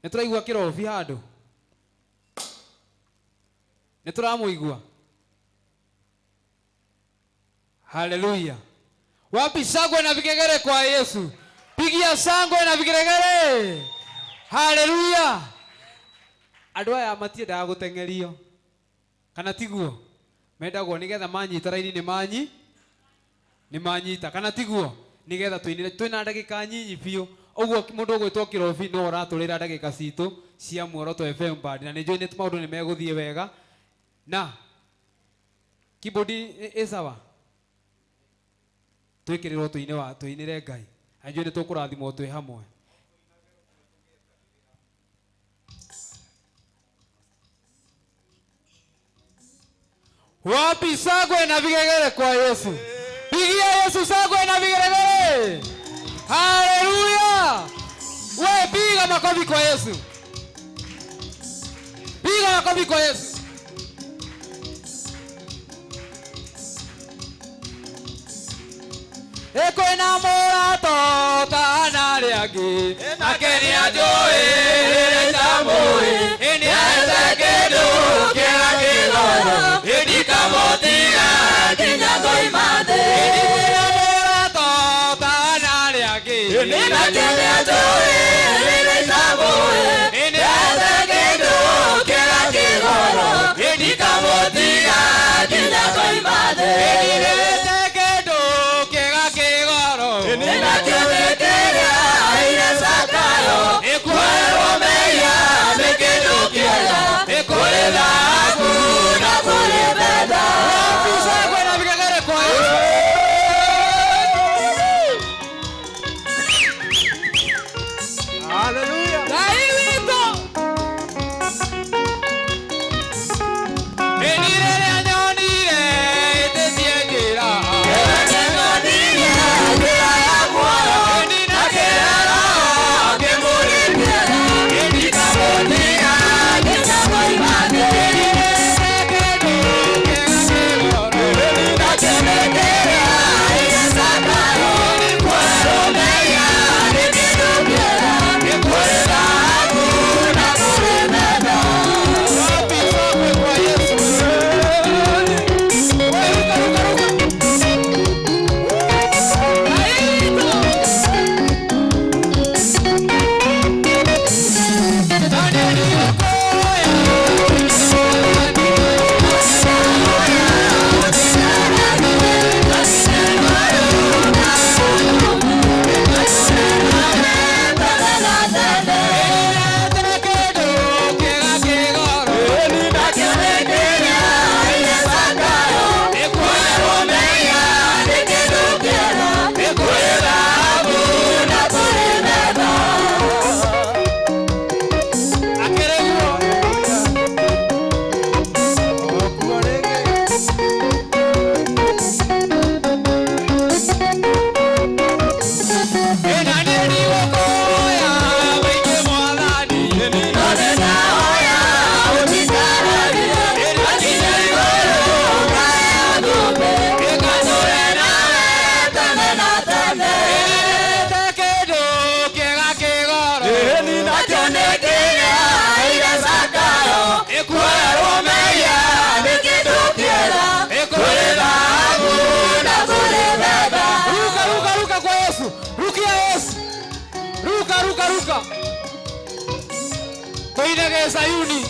Ni turaigua Kirobi handu. Ni turamuigua. Hallelujah. Wapi shangwe na vigegere kwa Yesu? Pigia shangwe na vigegere. Hallelujah. Andũ aya matiendaga gũtengerio. Kana tiguo? Mendagwo nigetha manyita raini ni manyita. Kana tiguo? Nigetha tuinire twina ndagika nyinyi biũ. Ũguo mũndũ gwĩtwo Kirobi no ũratũrĩra ndagika citũ cia Muoroto FM band na nĩnjũĩ nĩ maũndũ nĩ megũthiĩ wega. Na keyboard sawa. Twĩkĩrĩrwo tuinire Ngai. Anjũĩ nĩ tũkũrathimwo twĩ hamwe. Wapi shangwe na vigegere kwa Yesu? Pigia Yesu shangwe na vigegere. Haleluya. We piga makofi kwa Yesu. Piga makofi kwa Yesu. Eko na morato kana riangi akeni ajoe tamoi eni azekedo kera kigoro edi kamotiga kinyago imade eni morato kana riangi eni akeni ajoe tamoi eni azekedo kera kigoro edi kamotiga kinyago imade eni Sayuni.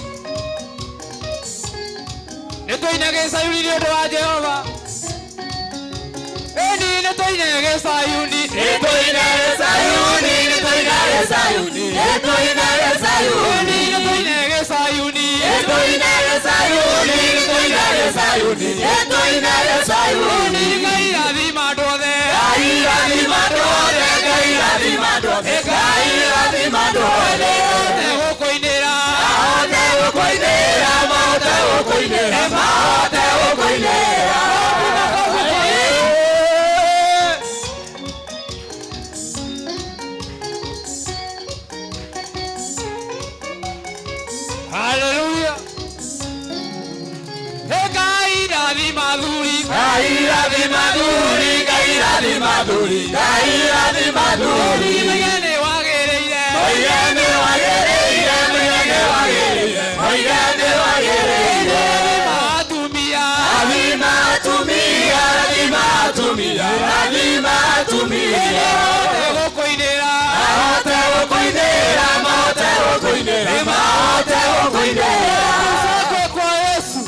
Netoinage Sayuni ni ndo wa Jehova. Eni netoinage Sayuni. Netoinage Sayuni. Netoinage Sayuni. Netoinage Sayuni. Netoinage Sayuni. Netoinage Sayuni. Netoinage Sayuni. Netoinage Sayuni. Gaira di madode. Gaira di madode. Gaira di madode. Gaira di madode. Tego koinera. Tego koinera. Tego koinera. Tego koinera. Hallelujah. Gaira di maduri. Gaira di maduri. Gaira di maduri. Gaira di maduri. Magane wagereire. Magane wagereire. Magane wagereire. Magane wagereire. Matumia. Matumia. Matumia. Matumia. Tego koinera. Tego koinera. Tego koinera. Tego koinera. Kwa Yesu.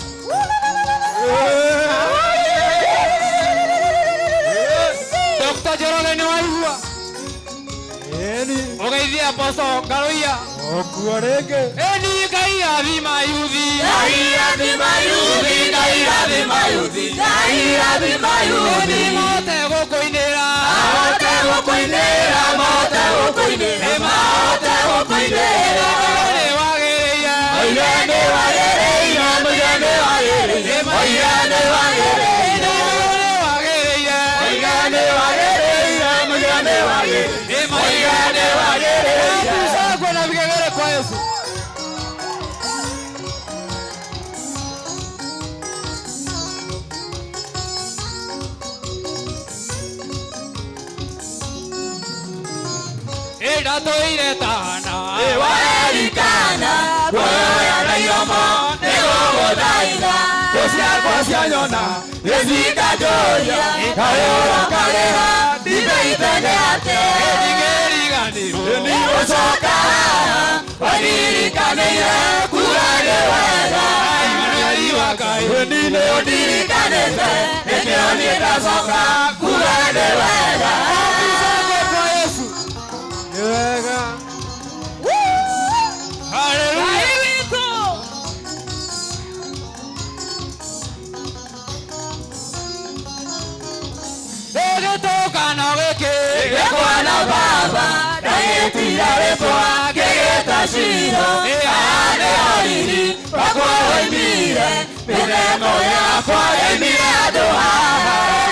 Dr. Jerome ni waigua. Eni. Ogeithia Apostle Garoia. Okuarege. Eni Gaira di mayuthi. Gaira di mayuthi. Gaira di mayuthi. Gaira di mayuthi. Eni mote gokoinera. Mote gokoinera. Mote gokoinera. Mote gokoinera. Magane wagereire. Magane wagereire. Magane wagereire. Magane wagereire. Magane wagereire. Magane wagereire. Magane wagereire. Tusakwe na vigegere kwa Yesu. Eda toire tana. Ewarikana. Boya na yomo. Nego godaina. Kosia nyona. Ezika joya. Kayora kareha. Dibe iteneate. Digeri ganiro. Ni osoka. Wadirikaneya. Kurane wega. Imani wakai. Wenine odirikanete. Eke onita soka. Kurane wega. Tusakwe kwa Yesu. Yega. Hallelujah. Toka na weke. Ekwana baba. Kayetira repoa. Kegeta shiro. Ane oriri. Wakwa oimire. Pinemo yakwa emire adoha.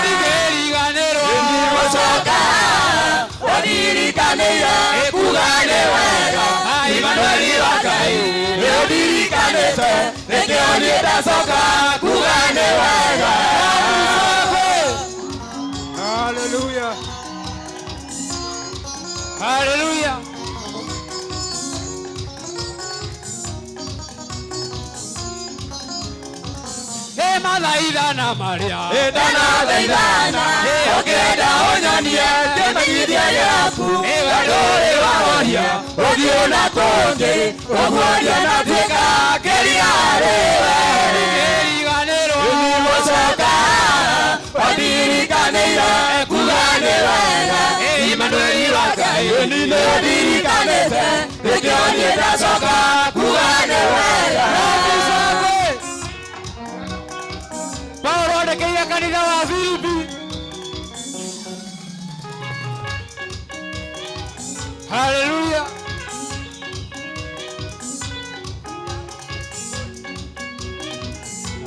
Digeri ganero. Osoka. Wadirikaneya. Kugane wega. Imanueli wakai. Odirikanete. Eke onita soka. Kugane wega. Hallelujah. Hallelujah. Malaidana Maria. Edana daidana. Okeda onyonie. Kemanyithia yaku. Wadore wahoria. Ogiona konge. Ogworia na twika. Keria arewe. Digeri ganero. Osoka. Wadirikaneya. Kugane wega. Imanueli wakai. Odirikanete. Eke onita soka. Kugane wega. Paulo adekeia kanitha wa Filipi. Hallelujah.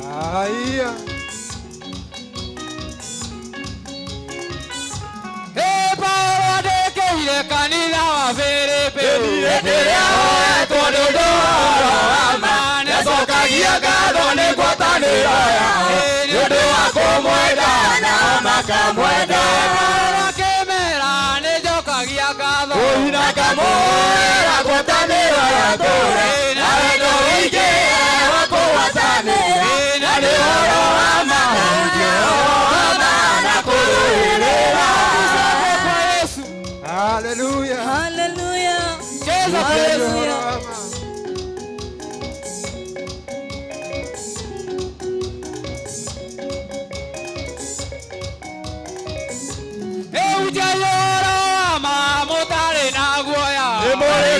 Aya. Paulo adekeire kanitha wa Filipi. Eterea oe tondoro ama. Nesokagia ngatho nĩ ngwatanĩro yao. Nĩ ũndũ wa kũmwenda na makamwenda. Akemera nĩ njokagia ngatho. Ũina kamwĩra ngwatanĩro ya tũre. Na wendo wĩingĩ wa kũgwatanĩra. Na nĩ ũhoro wa mahunjio na kũrũĩrĩra. Hallelujah. Hallelujah. Cheza Hallelujah.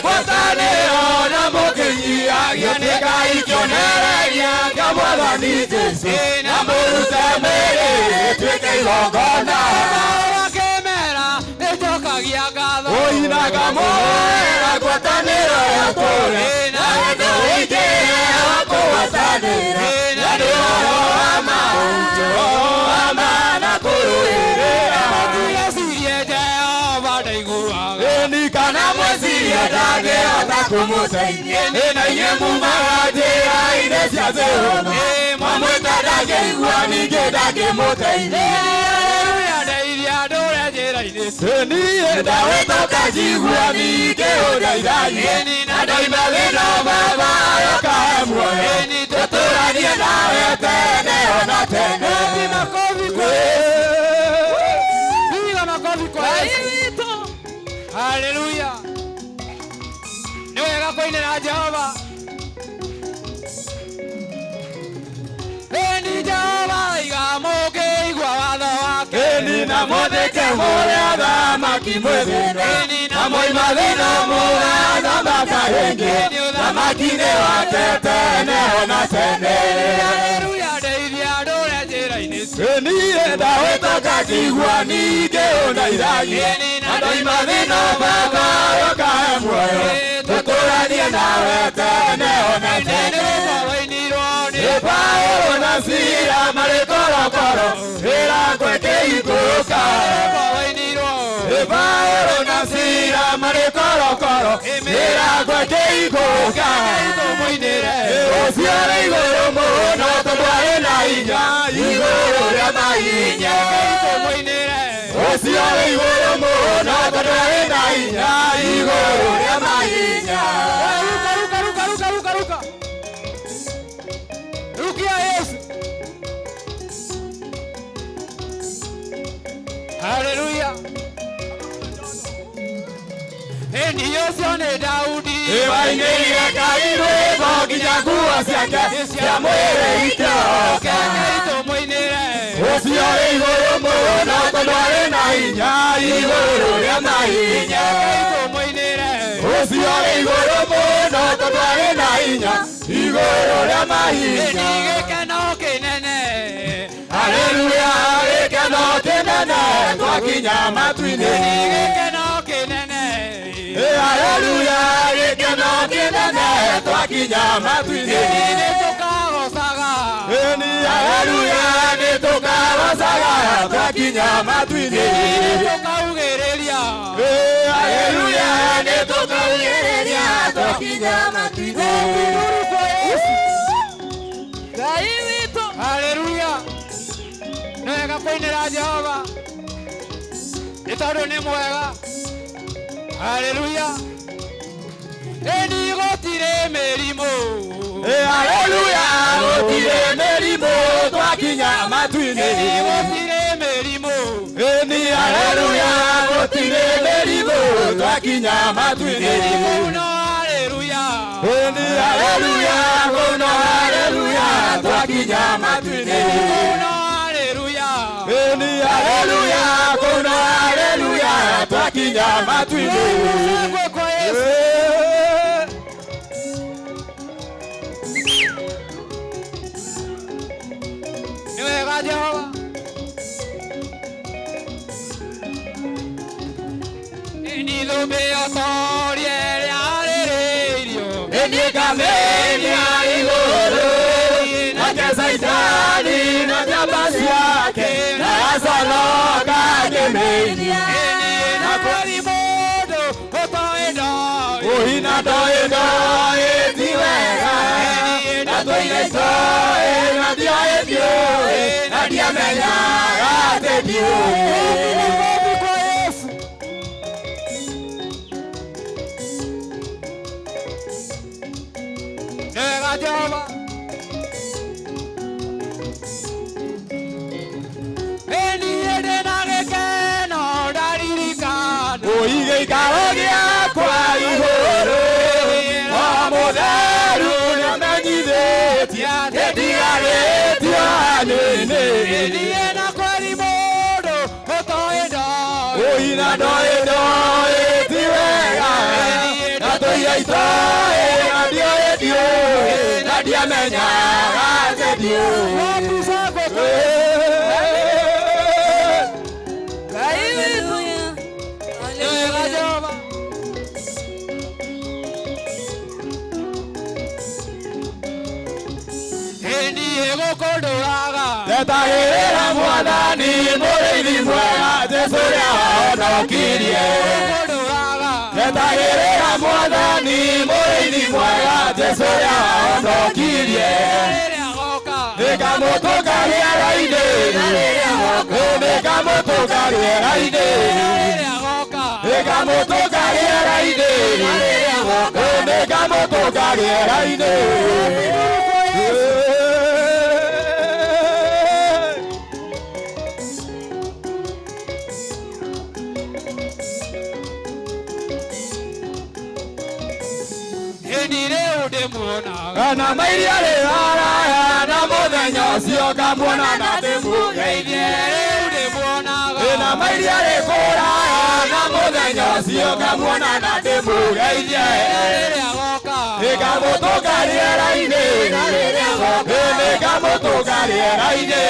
Gwatanĩro na mũkĩnyihagia nĩ Ngai kĩonereria kĩa Mwathani Jesũ na mũrute mwĩrĩ ĩtuĩke igongona. Wakĩmera nĩnjokagia ngatho ũinaga mũhera ngwatanĩro ya tũũre na wendo wĩingĩ wa kũgwatanĩra na nĩ ũhoro wa ma na kũrũĩrĩra. Mwĩcirie Jehova ndaiguaga ĩni kana mwĩcirie ndangĩhota kũmũteithia na inyuĩ mumaga njĩra-inĩ cia thĩ mwamwĩta ndangĩigua ningĩ ndangĩmũteithia. Niĩ ndawĩta ũkanjigua ningĩ ũndeithagie na ndoima thĩna Baba ũkahe muoyo tũtũranie nawe tene ona tene. Piga makofi kwa Yesu. Haleluya. Nĩ wega kũinĩra Jehova. Ĩni Jehova iga mũkĩigua watho wake na mũthĩke mũrĩa thamaki mwĩthĩno na moima thĩna mũgathamaka rĩngĩ thamaki-inĩ wake tene ona tene. Haleluya. Ndeithia ndũre njĩra-inĩ niĩ ndawĩta ũkanjigua ningĩ ũndeithagie na ndoima thĩna Baba ũkahe muoyo tũtũranie nawe tene ona tene. Paulo na Sila marĩ korokoro wĩra kwĩkĩhingũka. Paulo na Sila marĩ korokoro wĩra kwĩkĩhingũka. Ũcio ũrĩ igũrũ mũno tondũ arĩ na hinya igũrũ rĩa mahinya. Ũcio ũrĩ igũrũ mũno tondũ arĩ na hinya igũrũ rĩa mahinya. Ruka. Rukia Yesu. Haleluya. Eni Yesu nĩ Daudi wainĩire Ngai rwĩmbo nginya nguo ciake cia mwĩrĩ ikĩhoka. Ũcio ũrĩ igũrũ mũno tondũ arĩ na hinya igũrũ rĩa mahinya. Ũcio ũrĩ igũrũ mũno tondũ arĩ na hinya igũrũ rĩa mahinya. Eni gĩkeno kĩnene. Haleluya. Gĩkeno kĩnene twakinya matu-inĩ. Eni gĩkeno kĩnene. Haleluya. Gĩkeno kĩnene twakinya matu-inĩ. Eni nĩtũkagocaga. Eni haleluya nĩtũkagocaga twakinya matu-inĩ. Eni nĩtũkaugĩrĩria. Haleluya nĩtũkaugĩrĩria twakinya matu-inĩ. Ngai witũ. Haleluya. Nĩ wega kũinĩra Jehova nĩ tondũ nĩ mwega. Haleluya. Eni gũtirĩ mĩrimũ. Haleluya. Gũtirĩ mĩrimũ twakinya matu-inĩ. Eni gũtirĩ mĩrimũ. Eni haleluya. Gũtirĩ mĩrimũ twakinya matu-inĩ. Eni kũno haleluya. Eni haleluya. Kũno haleluya twakinya matu-inĩ. Eni kũno haleluya. Eni haleluya. Kũno haleluya twakinya matu-inĩ. Nĩ wega Jehova. Eni thũmbĩotorie rĩarĩrĩirio. Eni ngamĩria igũrũ nake Saitani na njamba ciake na aconoka akĩmĩinia. Eni na kweri mũndũ ũtoĩ ndoĩ. Ũhina ndoĩ ndoĩ ti wega. Na tũire itoĩ na ndioĩ ndiũĩ na ndiamenyaga atĩ ndiũĩ. Jehova. Eni ende na gĩkeno ndaririkana. Gĩikaro gĩakwa igũrũ o mũtheru nĩamenyithĩtie ndigarĩtio hanini. Eni na kweri mũndũ ũtoĩ ndoĩ. Ũhina ndoĩ ndoĩ ti wega. Na maito nadio edio nadia menya gazedio Tetagirira mwathani mũrĩithi mwega Jesũ ũrĩa wahonokirie Tetagirira mwathani mũrĩithi mwega Jesũ ũrĩa wahonokirie Nĩngamũtũka rĩera-inĩ Nĩngamũtũka rĩera-inĩ Nĩngamũtũka rĩera-inĩ Nĩngamũtũka rĩera-inĩ Kana mairia rĩraraya na mũthenya ũcio ngamuona na ndĩmũgeithie Kana mairia rĩkũraya na mũthenya ũcio ngamuona na ndĩmũgeithie Nĩngamũtũka rĩera-inĩ Nĩngamũtũka rĩera-inĩ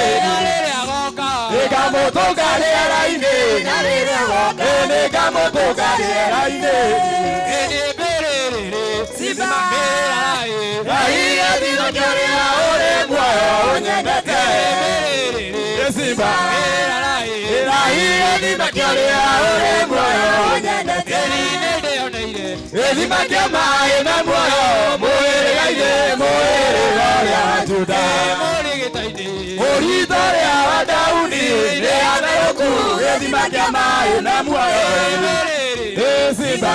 Nĩngamũtũka rĩera-inĩ Nĩngamũtũka rĩera-inĩ Raia dino kioria ore muoyo unyendete Simba Raia dino kioria ore muoyo unyendete Simba kiama ina muoyo muirigaine muiriga Juda Muritore wa Daudi ne anayoku Simba kiama ina muoyo Simba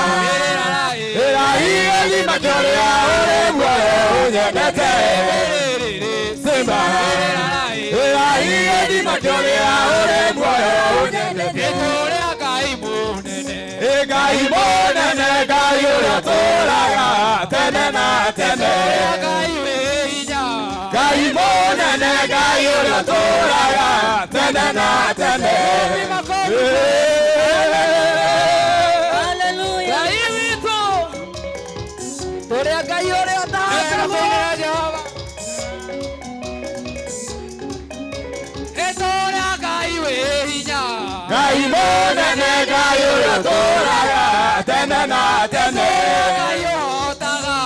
Raia dino kioria ore muoyo unyendete Simba Raia dino kioria ore muoyo unyendete Ngai munene Ngai ũrĩa ũtũũraga tene na tene Ngai munene Ngai ũrĩa ũtũũraga tene na tene Hallelujah. Ngai witũ tũrĩa Ngai ũrĩa ũtũũraga etũũra Ngai wĩ hinya Ngai munene Ngai ũrĩa ũtũũraga tene na tene Ngai ũhotaga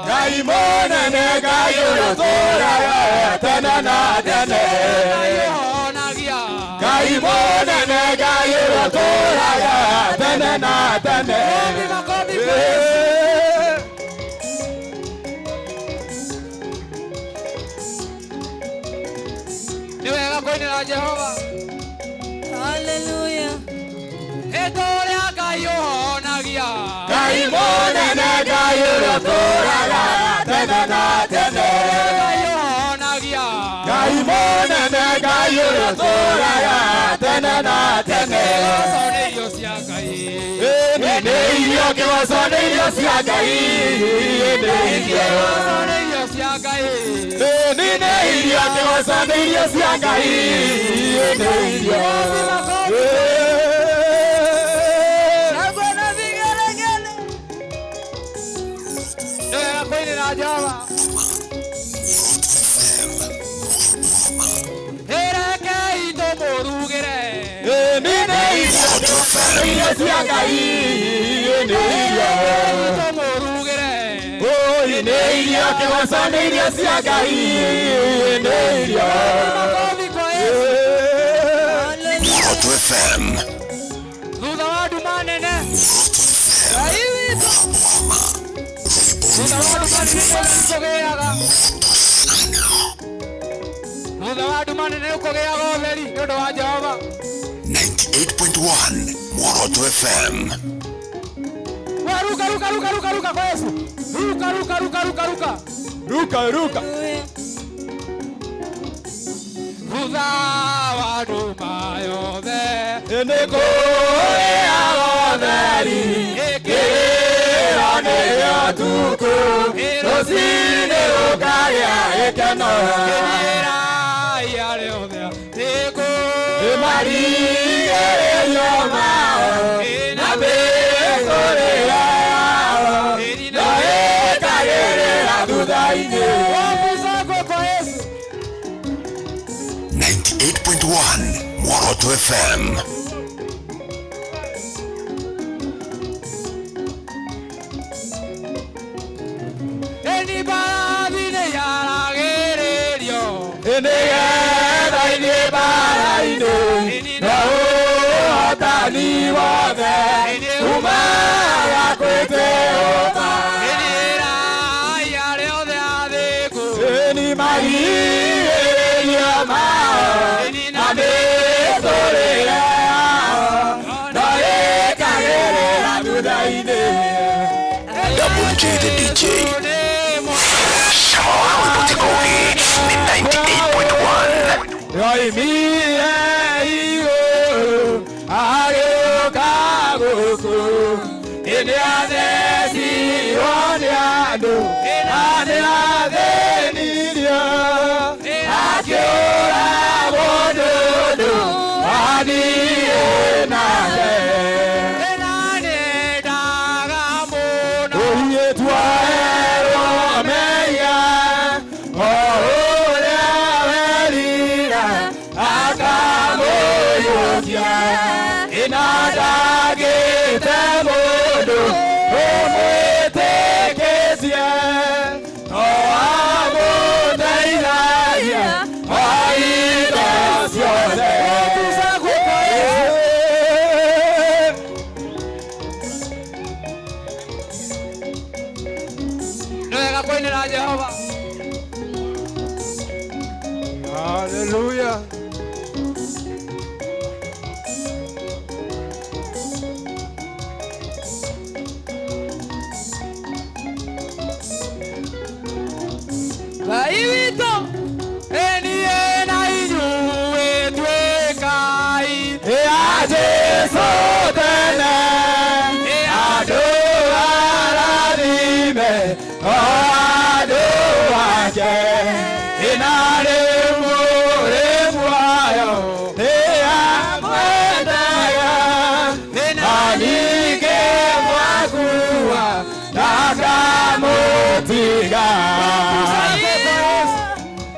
Ngai munene Ngai ũrĩa ũtũũraga tene na tene Ngai ũhonagia Ngai munene Ngai ũrĩa ũtũũraga tene na tene nĩ wega kũinĩra Jehova Hallelujah. etũũra Ngai ũhonagia Ngai munene Ngai ũrĩa ũtũũraga tene na tene Ngai ũhonagia Ngai munene Ngai ũrĩa ũtũũraga tene na tene Kĩgoco nĩ irio cia Ngai nĩ irio kĩgoco nĩ irio cia Ngai nĩ irio Kĩgoco nĩ irio cia Ngai nĩ irio kĩgoco nĩ irio cia Ngai nĩ irio nĩ wega kũinĩra Jehova ĩrekei tũmũrugĩre nĩ irio cia Ngai nĩ irio tũmũrugĩre nĩ irio kĩgoco nĩ irio cia Ngai nĩ irio Moroto FM. thutha wa nduma nene Ngai witũ thutha wa nduma nene nĩũkũgĩaga thutha wa nduma nene nĩũkũgĩaga ũtheri nĩ ũndũ wa Jehova 98.1 Moroto FM. Ruka ruka ruka ruka ruka kwa Yesu ruka ruka ruka ruka ruka ruka ruka Hallelujah. thutha wa nduma yothe nĩ kũrĩaga ũtheri kĩrĩra nĩgĩa ũtukũ rũcinĩ gũkagĩa gĩkeno kĩrĩra rĩothe marigĩrĩrio mao na mĩkũrĩre yao 98.1 Moroto FM. Double J the DJ. Shamawawi Butikogi ni 98.1. Yoi mi iyo ayo kagoku ene ade si oni ado ane ade nidio akiora bododo ani enade enade dagamono oye tuaero meya ore verira akamoyokia inadage temodo omweteketia oamodailaya oidosione Nega kuinena Jehova. Hallelujah. Kaivito eniena inyue twekai eaje sotene adoararime adoake inare mure muayo eamwendaya enanike mwakua nakamotiga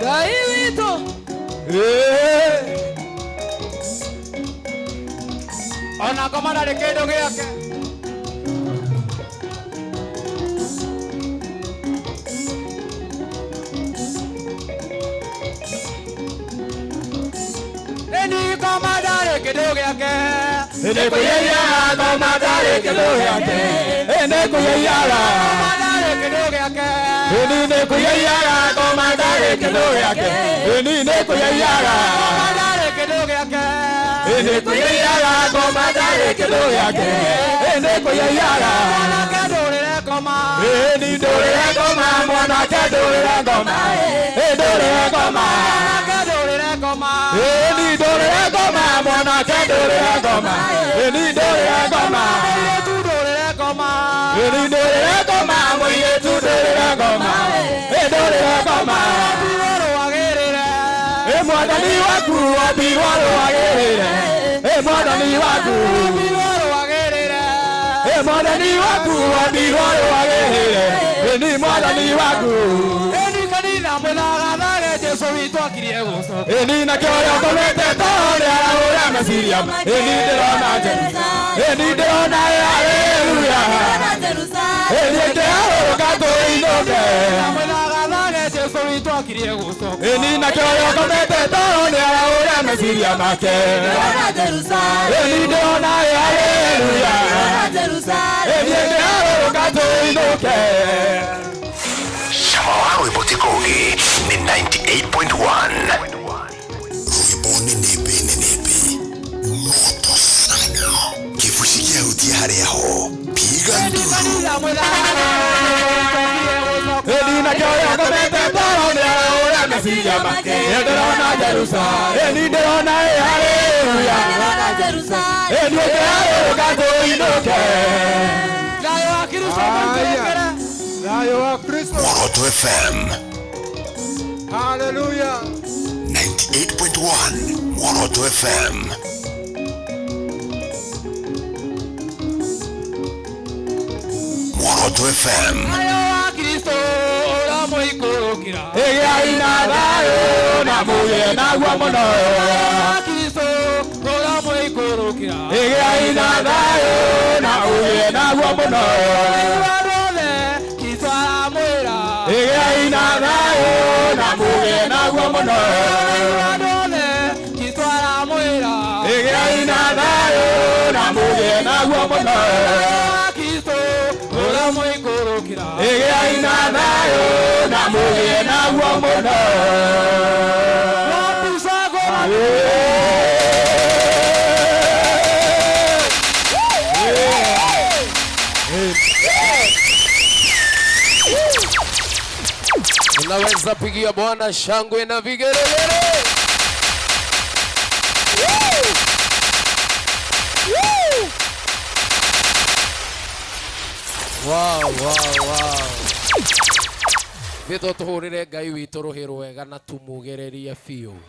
Daivito ona komanda rekedo yake Eni komanda rekedo yake ene kuyeya komanda rekedo yake ene kuyeya komanda rekedo yake eni ne kuyeya komanda rekedo yake eni ne kuyeya komanda rekedo yake ene kuyeya komanda rekedo yake ene kuyeya mwana kedore koma eni dore koma mwana kedore koma edore koma mwana kedore koma eni dore koma mwana kedore koma eni dore koma tu dore koma eni dore koma moye tu dore koma edore koma biwaro wagerere e mwadani waku biwaro wagerere e mwadani waku biwaro wagerere e mwadani waku biwaro wagerere eni mwadani waku eni kanina mwenaga nage Jesu witu akirie guso eni na kyoyo komete tole ara mesiria eni derona eni derona haleluya eni derona kato inoke mwenaga nage Jesu witu akirie guso eni na kyoyo komete tole ara mesiria make eni derona haleluya eni derona kato inoke Shamawawi Butikogi ni 98.1. Ruiboni nipi moto sana kifusikia utia hareho piga nduru Edina kyoyo komete tole ora mesiria make edona Jerusalem eni derona haleluya eni derona kato inoke Dayo wa Kristo mwenyewe Dayo wa Kristo Moroto FM. Hallelujah 98.1 Moroto FM. Moroto FM. Dayo wa Kristo ora mũikũrũkĩra Ĩgĩai na thayũ na mũgĩe naguo mũno. Kristo ũrĩa mũikũrũkĩra Ĩgĩai na thayũ na mũgĩe naguo mũno. Iwaruothe Kristo aramwĩra Ĩgĩai na thayũ na mũgĩe naguo mũno. Iwaruothe Kristo aramwĩra Ĩgĩai na thayũ na mũgĩe naguo mũno. Kristo ũrĩa mũikũrũkĩra Ĩgĩai na thayũ na mũgĩe naguo mũno. Unaweza pigia Bwana shangwe na vigelegele. Wow. Vito tuhurire Ngai witu ruhi rwega na tumugererie fiu.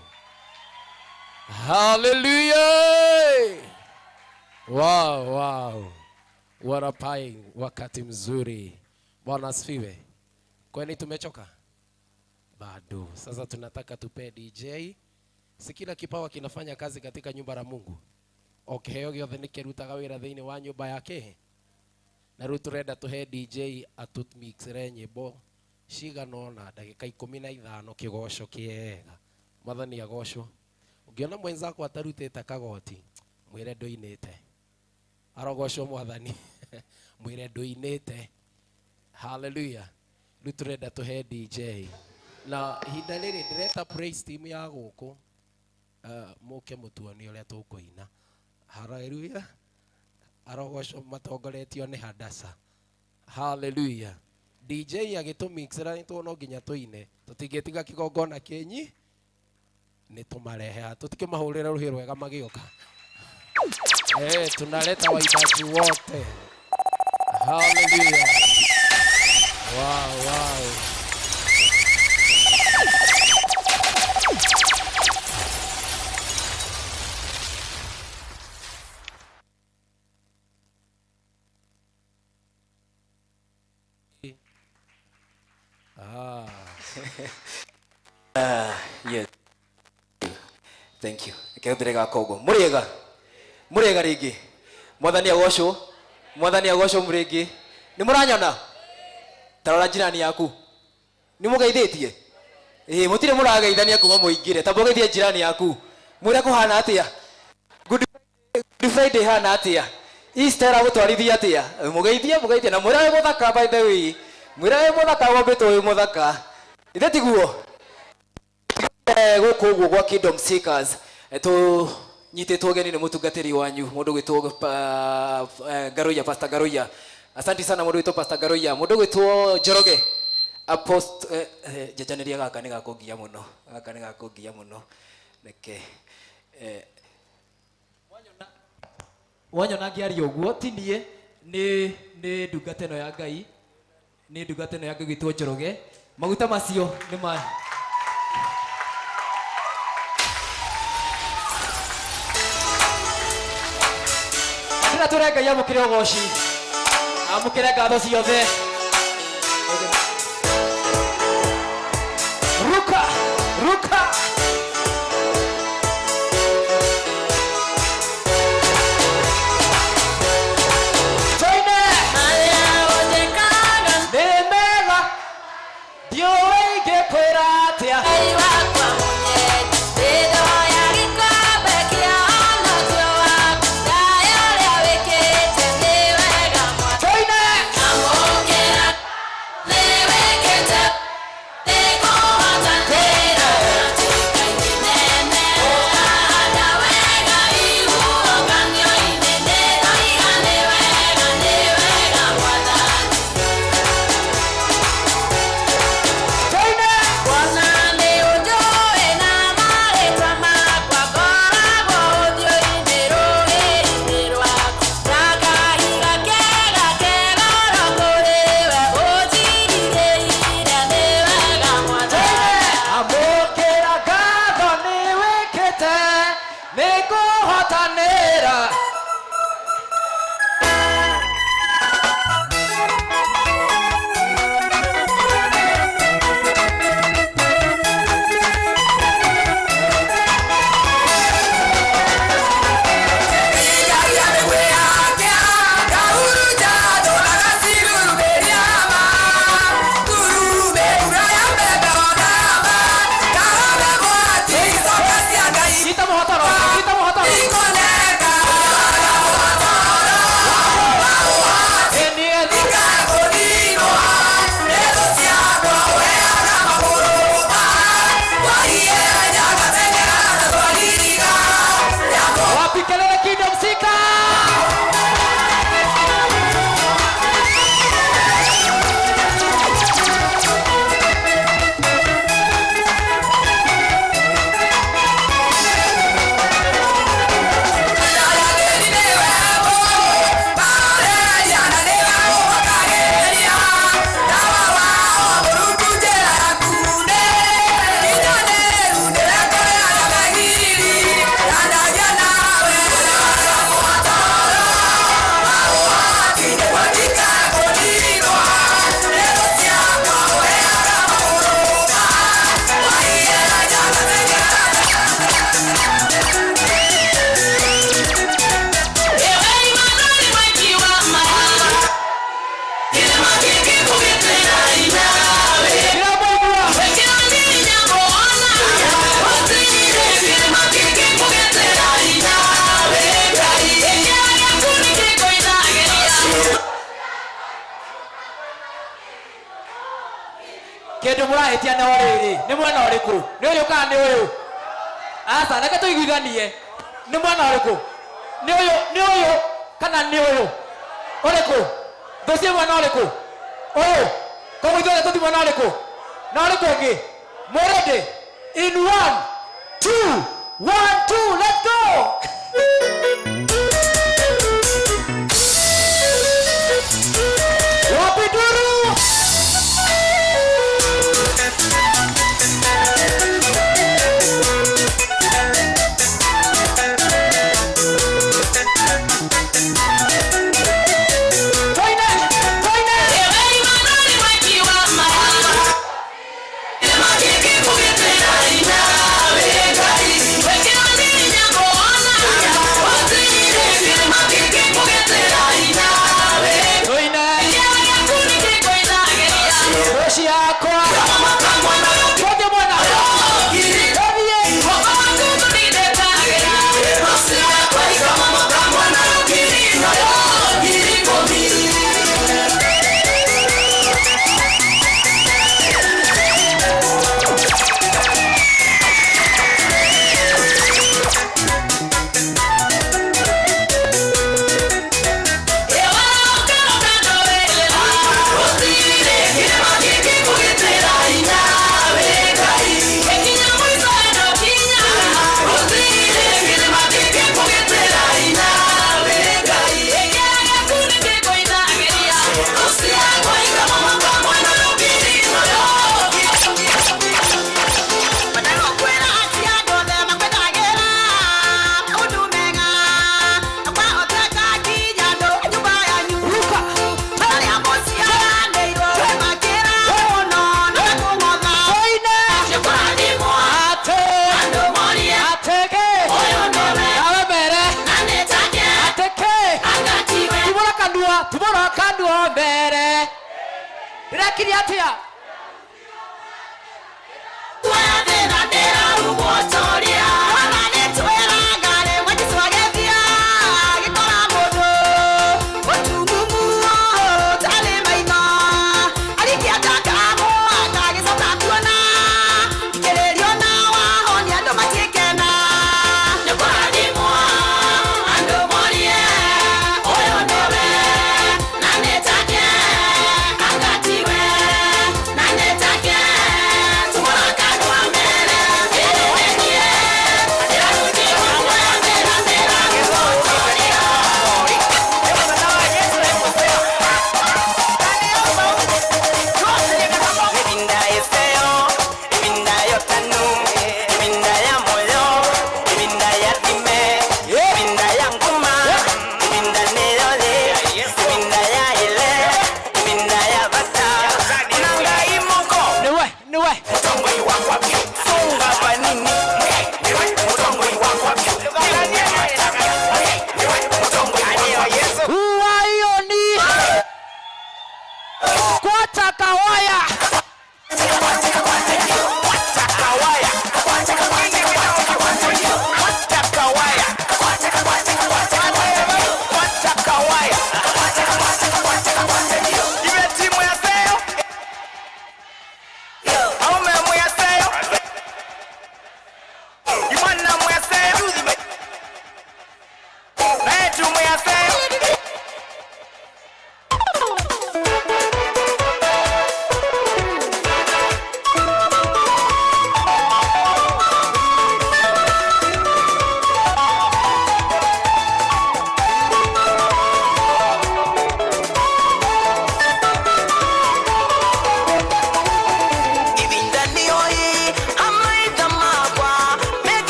Hallelujah. Wow. Warapai wakati mzuri. Bwana asifiwe. Kwani tumechoka? Bado. Sasa tunataka tupe DJ. Si kila kipawa kinafanya kazi katika nyumba la Mungu. Okay, ogyo ni kirutaga wira thiini wa nyumba yake. Na rĩu turenda tuhe DJ atutmixere nyĩmbo ciganona ndagĩka 15 kĩgoco kĩega. Mwathani agocwo. Ũngĩona mwenzako atarutĩte kagoti, mwĩre ndũinĩte. Arogocwo Mwathani. Mwĩre ndũinĩte. Hallelujah. Rĩu turenda tuhe DJ. Na hinda rĩrĩ ndĩreta praise team ya gũkũ. Mũke mũtuonie ũrĩa tũkũina. Hallelujah. Arogocwo matongoretio nĩ Hadasa. Hallelujah. DJ agĩtũmixera nĩ tuona nginya tũine. Tũtingĩtiga kĩgongona kĩenyi. Nĩ tũmarehe. Tũtikĩmahũrĩra rũhĩ rwega magĩoka. Tunaleta waimbaji wote. Hallelujah. Wow. Yes. Thank you. Keoterega kogo. Muriega rigi. Mwathani agocwo. Murigi. Ni muranyona? Tarora jirani yaku. Ni mugeithĩtie? Mutire murageithania kuma muingire. Ta mugeithie jirani yaku. Mwĩre kuhana atia? Good Friday hana atia? Easter agutwarithia atia? Mugeithie na mwĩre muthaka by the way. Mwĩre muthaka wombĩtwo wĩ muthaka. Ithe tiguo. Gũkũ ũguo gwa Kingdom Seekers nyitĩtwo ũgeni nĩ mũtungatĩri wanyu mũndũ gwĩtwo Garoya, Pastor Garoya. Asante sana mũndũ gwĩtwo Pastor Garoya. Mũndũ gwĩtwo Njoroge Apostle jajanĩria gaka nĩ gakũngia mũno reke wanyona ngĩaria ũguo ti niĩ nĩ ndungata ĩno ya Ngai, nĩ ndungata ĩno ya Ngai gwĩtwo Njoroge. Maguta macio nĩ ma Ndĩra tũre Ngai amũkĩre ũgoci, amũkĩre ngatho ciothe. Ruka Toine Nĩmega ndiũĩ ingĩkwĩra atĩa. uyu murahitia na oriri ni mwena uriku ni uyu kana ni uyu asa reke tuiguithanie ni mwena uriku ni uyu kana ni uyu uriku thucie mwena uriku uyu koguo ithuothe tuthi mwena uriku na uriku ungi ready in 1 2 1 2 let's go. Wapiduru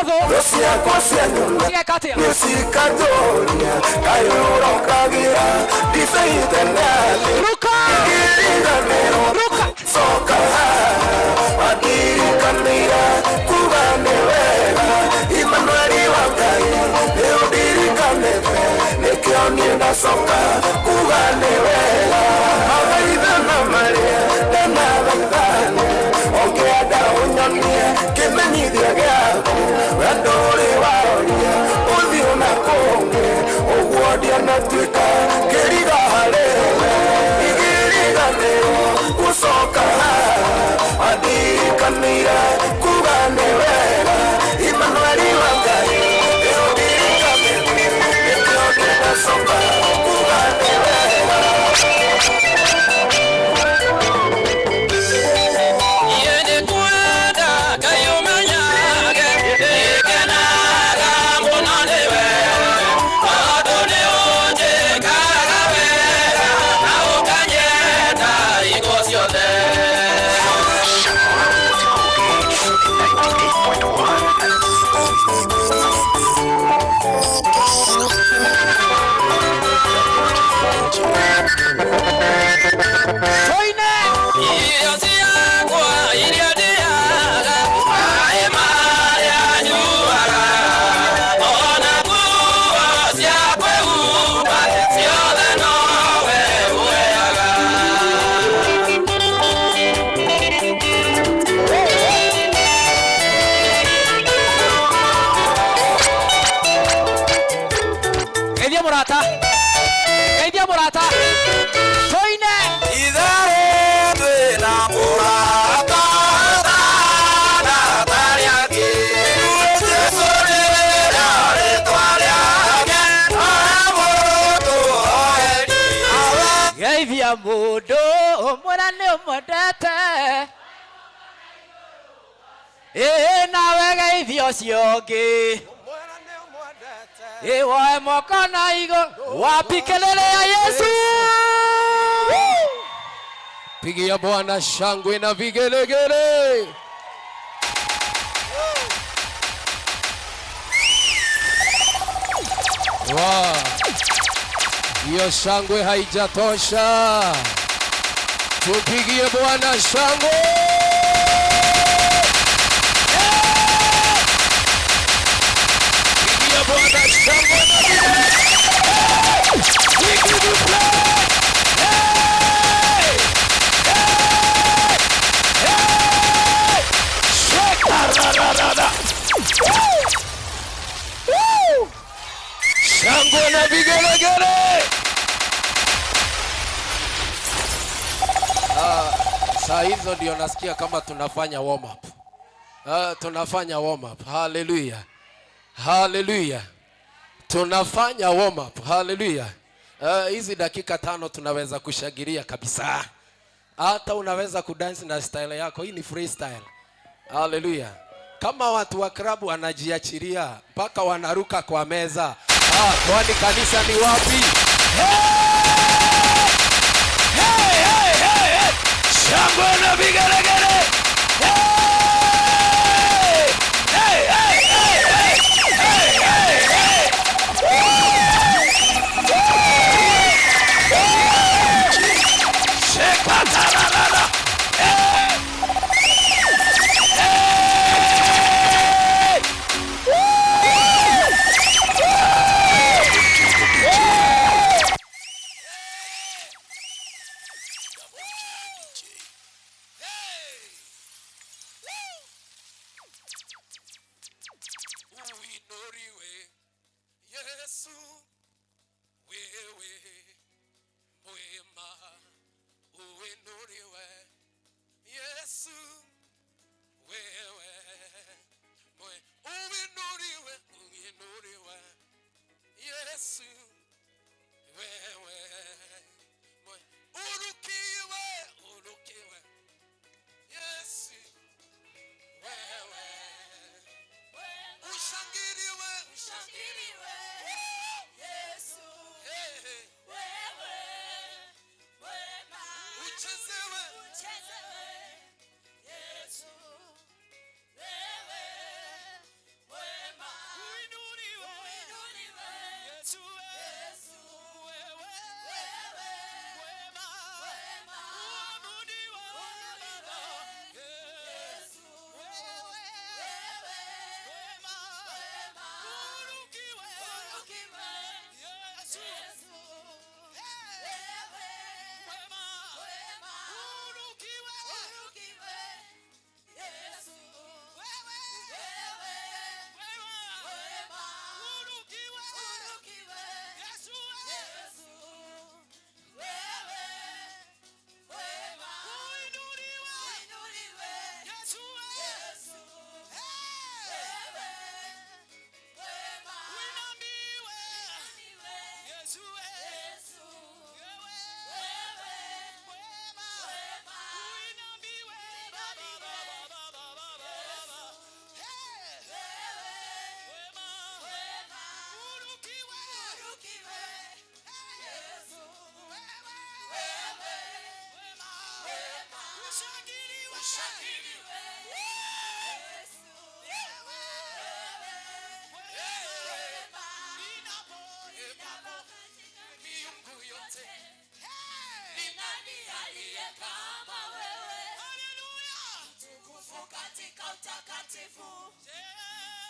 ciotho ciakwa cia nyuma igekatia nĩcikatũria kayũrokagira ndibeitanale ruka ruka coka wathirikanĩra kuga nĩ wega Imanueli wa Ngai nĩũndirikanĩte nĩkĩo niĩ ndacoka kuga nĩ wega magaithana marĩa ndanathaithane ũngĩenda ũnyonie kĩmenyithia gĩaku we ndũrĩ waroria ũthiũ na kũngĩ ũguo ndianatuĩka kĩriga harĩwe igiriganĩrwo gũcoka wathirikanĩire kuga nĩ wega Imanueli wa Ngai nĩũndirikanĩte nĩkĩo niĩ ndacoka kuga nĩ wega Mudo mwana ne modete nawe geithio ciongi woe moko na igũrũ wapi kelele ya Yesu Pigia Bwana shangwe na vigelegele. Wow. Hiyo shangwe haijatosha. Tupigie Bwana shangwe. Pigia Bwana shangwe na vigelegele. We give you praise. Shangwe na vigelegele. Saa hizo ndio nasikia kama tunafanya warm up. Tunafanya warm up. Hallelujah. Hallelujah. Tunafanya warm up. Hallelujah. Hizi dakika 5 tunaweza kushangilia kabisa. Hata unaweza kudance na style yako. Hii ni freestyle. Hallelujah. Kama watu wa klabu wanajiachilia mpaka wanaruka kwa meza. Kwani kanisa ni wapi? Hey! Shangwe na vigelegele.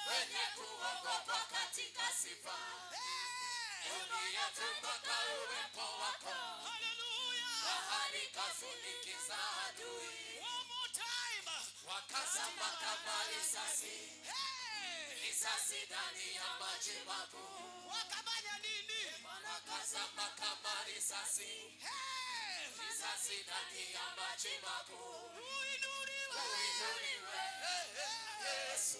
Wenye kuogopa katika sifa, uliyetukuka uwepo wako. Bahari kafunikiza adui, wakazama kama risasi, risasi ndani ya maji makuu. Wakazama kama risasi, risasi ndani ya maji makuu. Uinuliwe Yesu.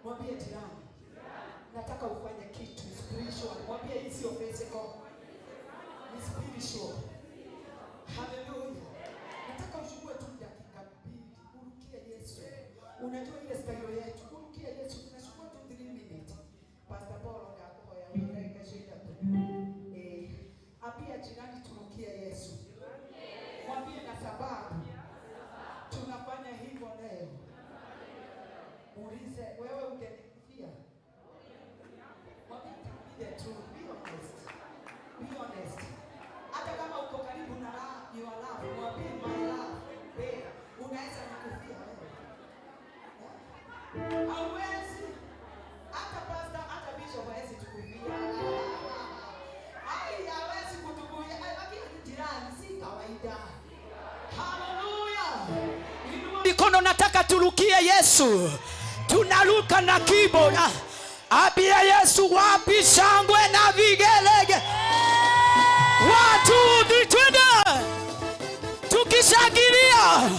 Mwambie jirani, nataka ufanye kitu spiritual. Mwambie hii sio physical, ni spiritual. Hallelujah. Nataka uchukue tu dakika 2 urukie Yesu. Unajua ile style yetu, urukie Yesu. Tunachukua tu 3 minutes. Pastor Paul ngakoya unaweka shida tu. Apia jirani turukie Yesu. Mwambie na sababu tunafanya hivyo leo. Muulize, wewe ungenikufia? Mwambie the truth, be honest. Be honest. Hata kama uko karibu na your love, mwambie my love. Wewe unaweza nikufia wewe. Hawezi. Hata pastor, hata bishop hawezi tukufia. Ai, hawezi kutukufia. Lakini jirani si kawaida. Hallelujah. Mikono nataka turukie Yesu. Tunaruka na keyboard. Abia Yesu wapi shangwe na vigelege. Watu ditwenda. Tukishangilia.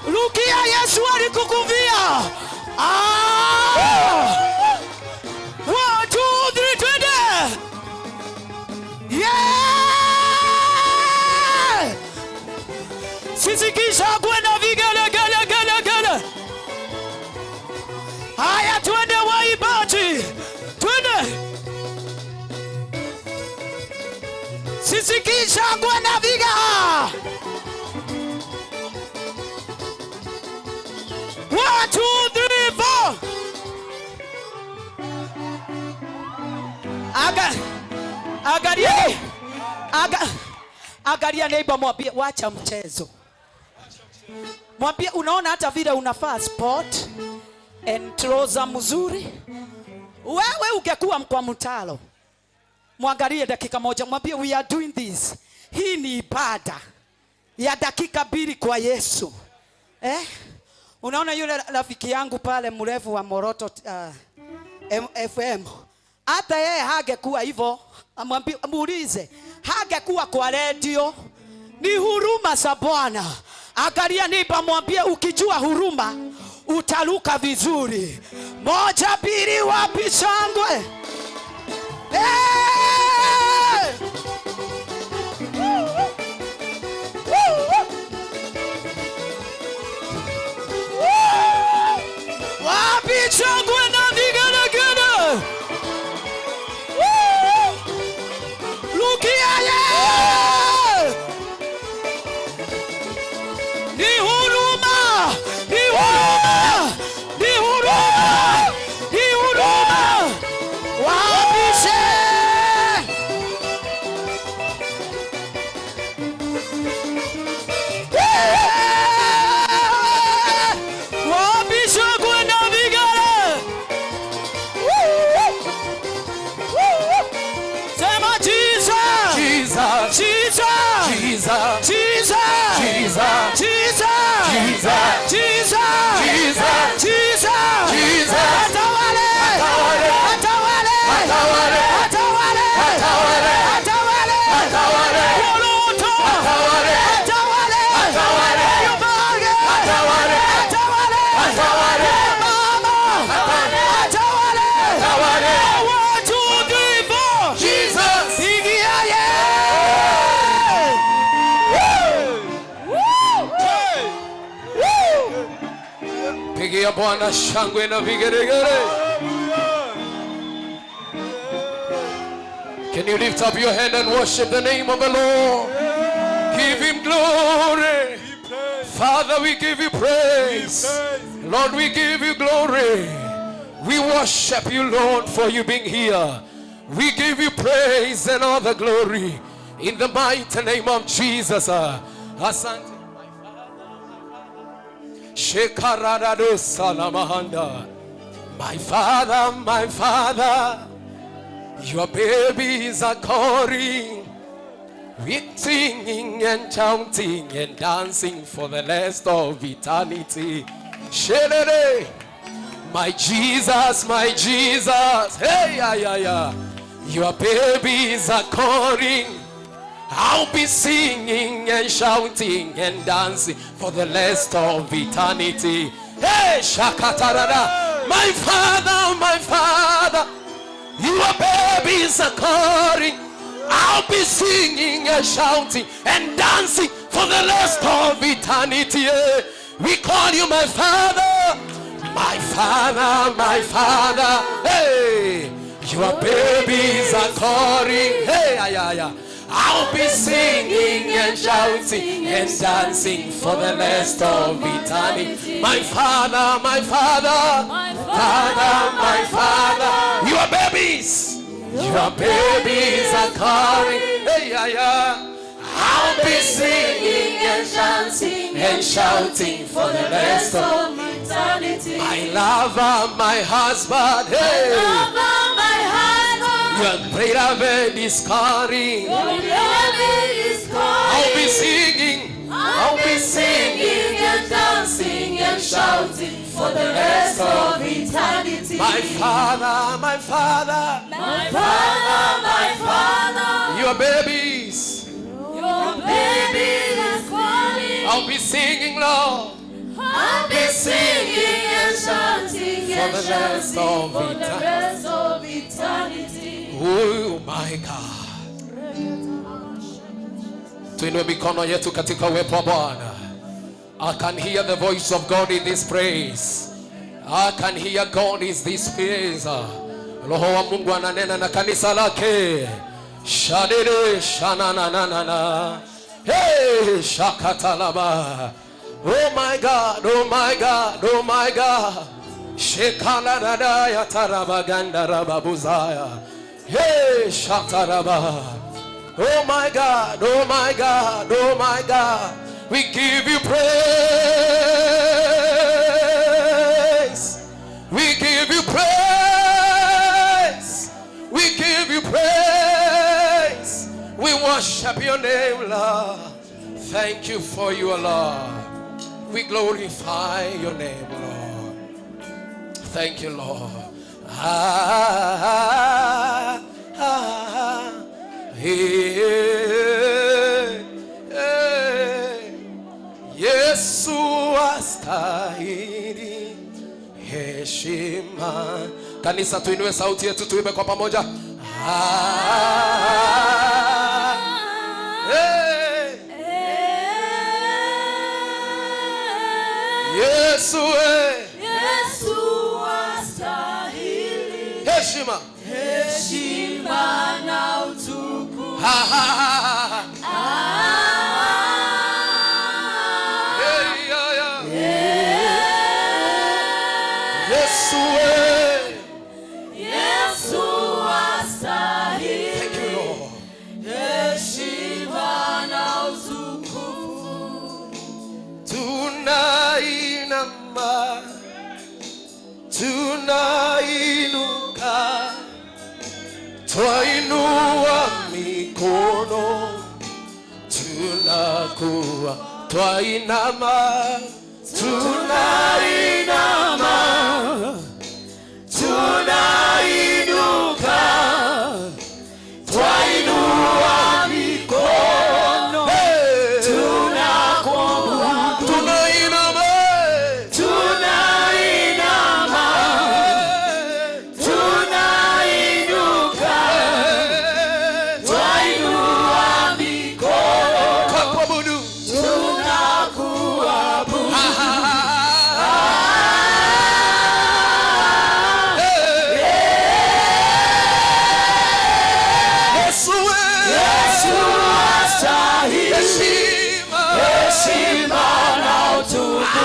Rukia Yesu alikukuvia. 1, 2, 3 twende. Yeah! Sisikisha kwenda vigele gele gele gele. Haya twende waibati. Twende. Sisikisha kwenda vigele. Angalia neighbor, mwambie wacha mchezo. Mwambie unaona hata vile unafaa sport and trouser mzuri. Wewe ungekuwa kwa mtalo. Mwangalie dakika moja, mwambie we are doing this. Hii ni ibada ya dakika 2 kwa Yesu. Unaona yule rafiki yangu pale mrefu wa Moroto FM. Hata yeye hangekuwa hivyo, amwambie muulize, hangekuwa kwa radio. Ni huruma za Bwana. Angalia nipa, mwambie ukijua huruma utaruka vizuri. 1 2 wapi shangwe? Wapi shangwe na vigelegele? Lukia ye! Ni huruma! Ni huruma! Ni huruma! Ni huruma! Wapishe! Wapishe kwenda vigara! Sema Jesus! Jesus! Jesus! Jesus! Jesus! Jesus! Jesus! Jesus! Jesus! Jesus! Jesus! Atawale! Atawale! Atawale! Atawale! Atawale! Atawale! Atawale! Atawale! Poroto! Atawale! Atawale! Atawale! Yubage! Atawale! Atawale! Atawale! Mama! Atawale! Atawale! Atawale! 1 2 3 4 Jesus! Sigia ye! Pigia Bwana shangwe na vigeregere. Can you lift up your hand and worship the name of the Lord? Give him glory. Father, we give you praise. Lord, we give you glory. We worship you, Lord, for you being here. We give you praise and all the glory in the mighty name of Jesus. Asante. Shekarado salamahanda. My Father, your babies are calling, with singing and chanting and dancing for the rest of eternity. Shelele, my Jesus, hey, yeah. Your babies are calling. I'll be singing and shouting and dancing for the rest of eternity. Hey, Shakatarada, my Father, your babies are calling. I'll be singing and shouting and dancing for the rest of eternity. We call you my Father, my Father. Hey, your babies are calling. Hey, yeah. I'll be singing and shouting and dancing for the rest of eternity. My Father, your babies are calling. Hey, yeah. I'll be singing and shouting for the rest of eternity. My lover, my husband, hey. Your greater bed is calling. I'll be singing and dancing and shouting for the rest of eternity. My Father, your babies is calling. I'll be singing, Lord. I'll be singing and shouting for the rest of eternity. Oh my God. Tuinue mikono yetu katika uwepo wa Bwana. I can hear the voice of God in this praise. I can hear God in this praise. Roho wa Mungu ananena na kanisa lake. Shadede shananana. Hey, shakatalaba. Oh my God. Shekaladada ya tarabaganda rababuzaya. Hey, Shataraba. Oh my God, oh my God, oh my God. We give you praise. We give you praise. We give you praise. We worship your name, Lord. Thank you for your love. We glorify your name, Lord. Thank you, Lord. Yesu astahili heshima. Kanisa, tuinue sauti yetu tuimbe kwa pamoja. Yesu astahili heshima, heshima na utukufu. Yesu astahili. Thank you, Lord. Heshima na utukufu. Tunainama, tunainuka, twainua mikono, tunakuwa, twainama, tunainama, tunainuka, twainua mikono, tunakuwa, tunainama, tunainama, tunainuka, twainua mikono, kuabudu, tunakuabudu. Heshima na utukufu.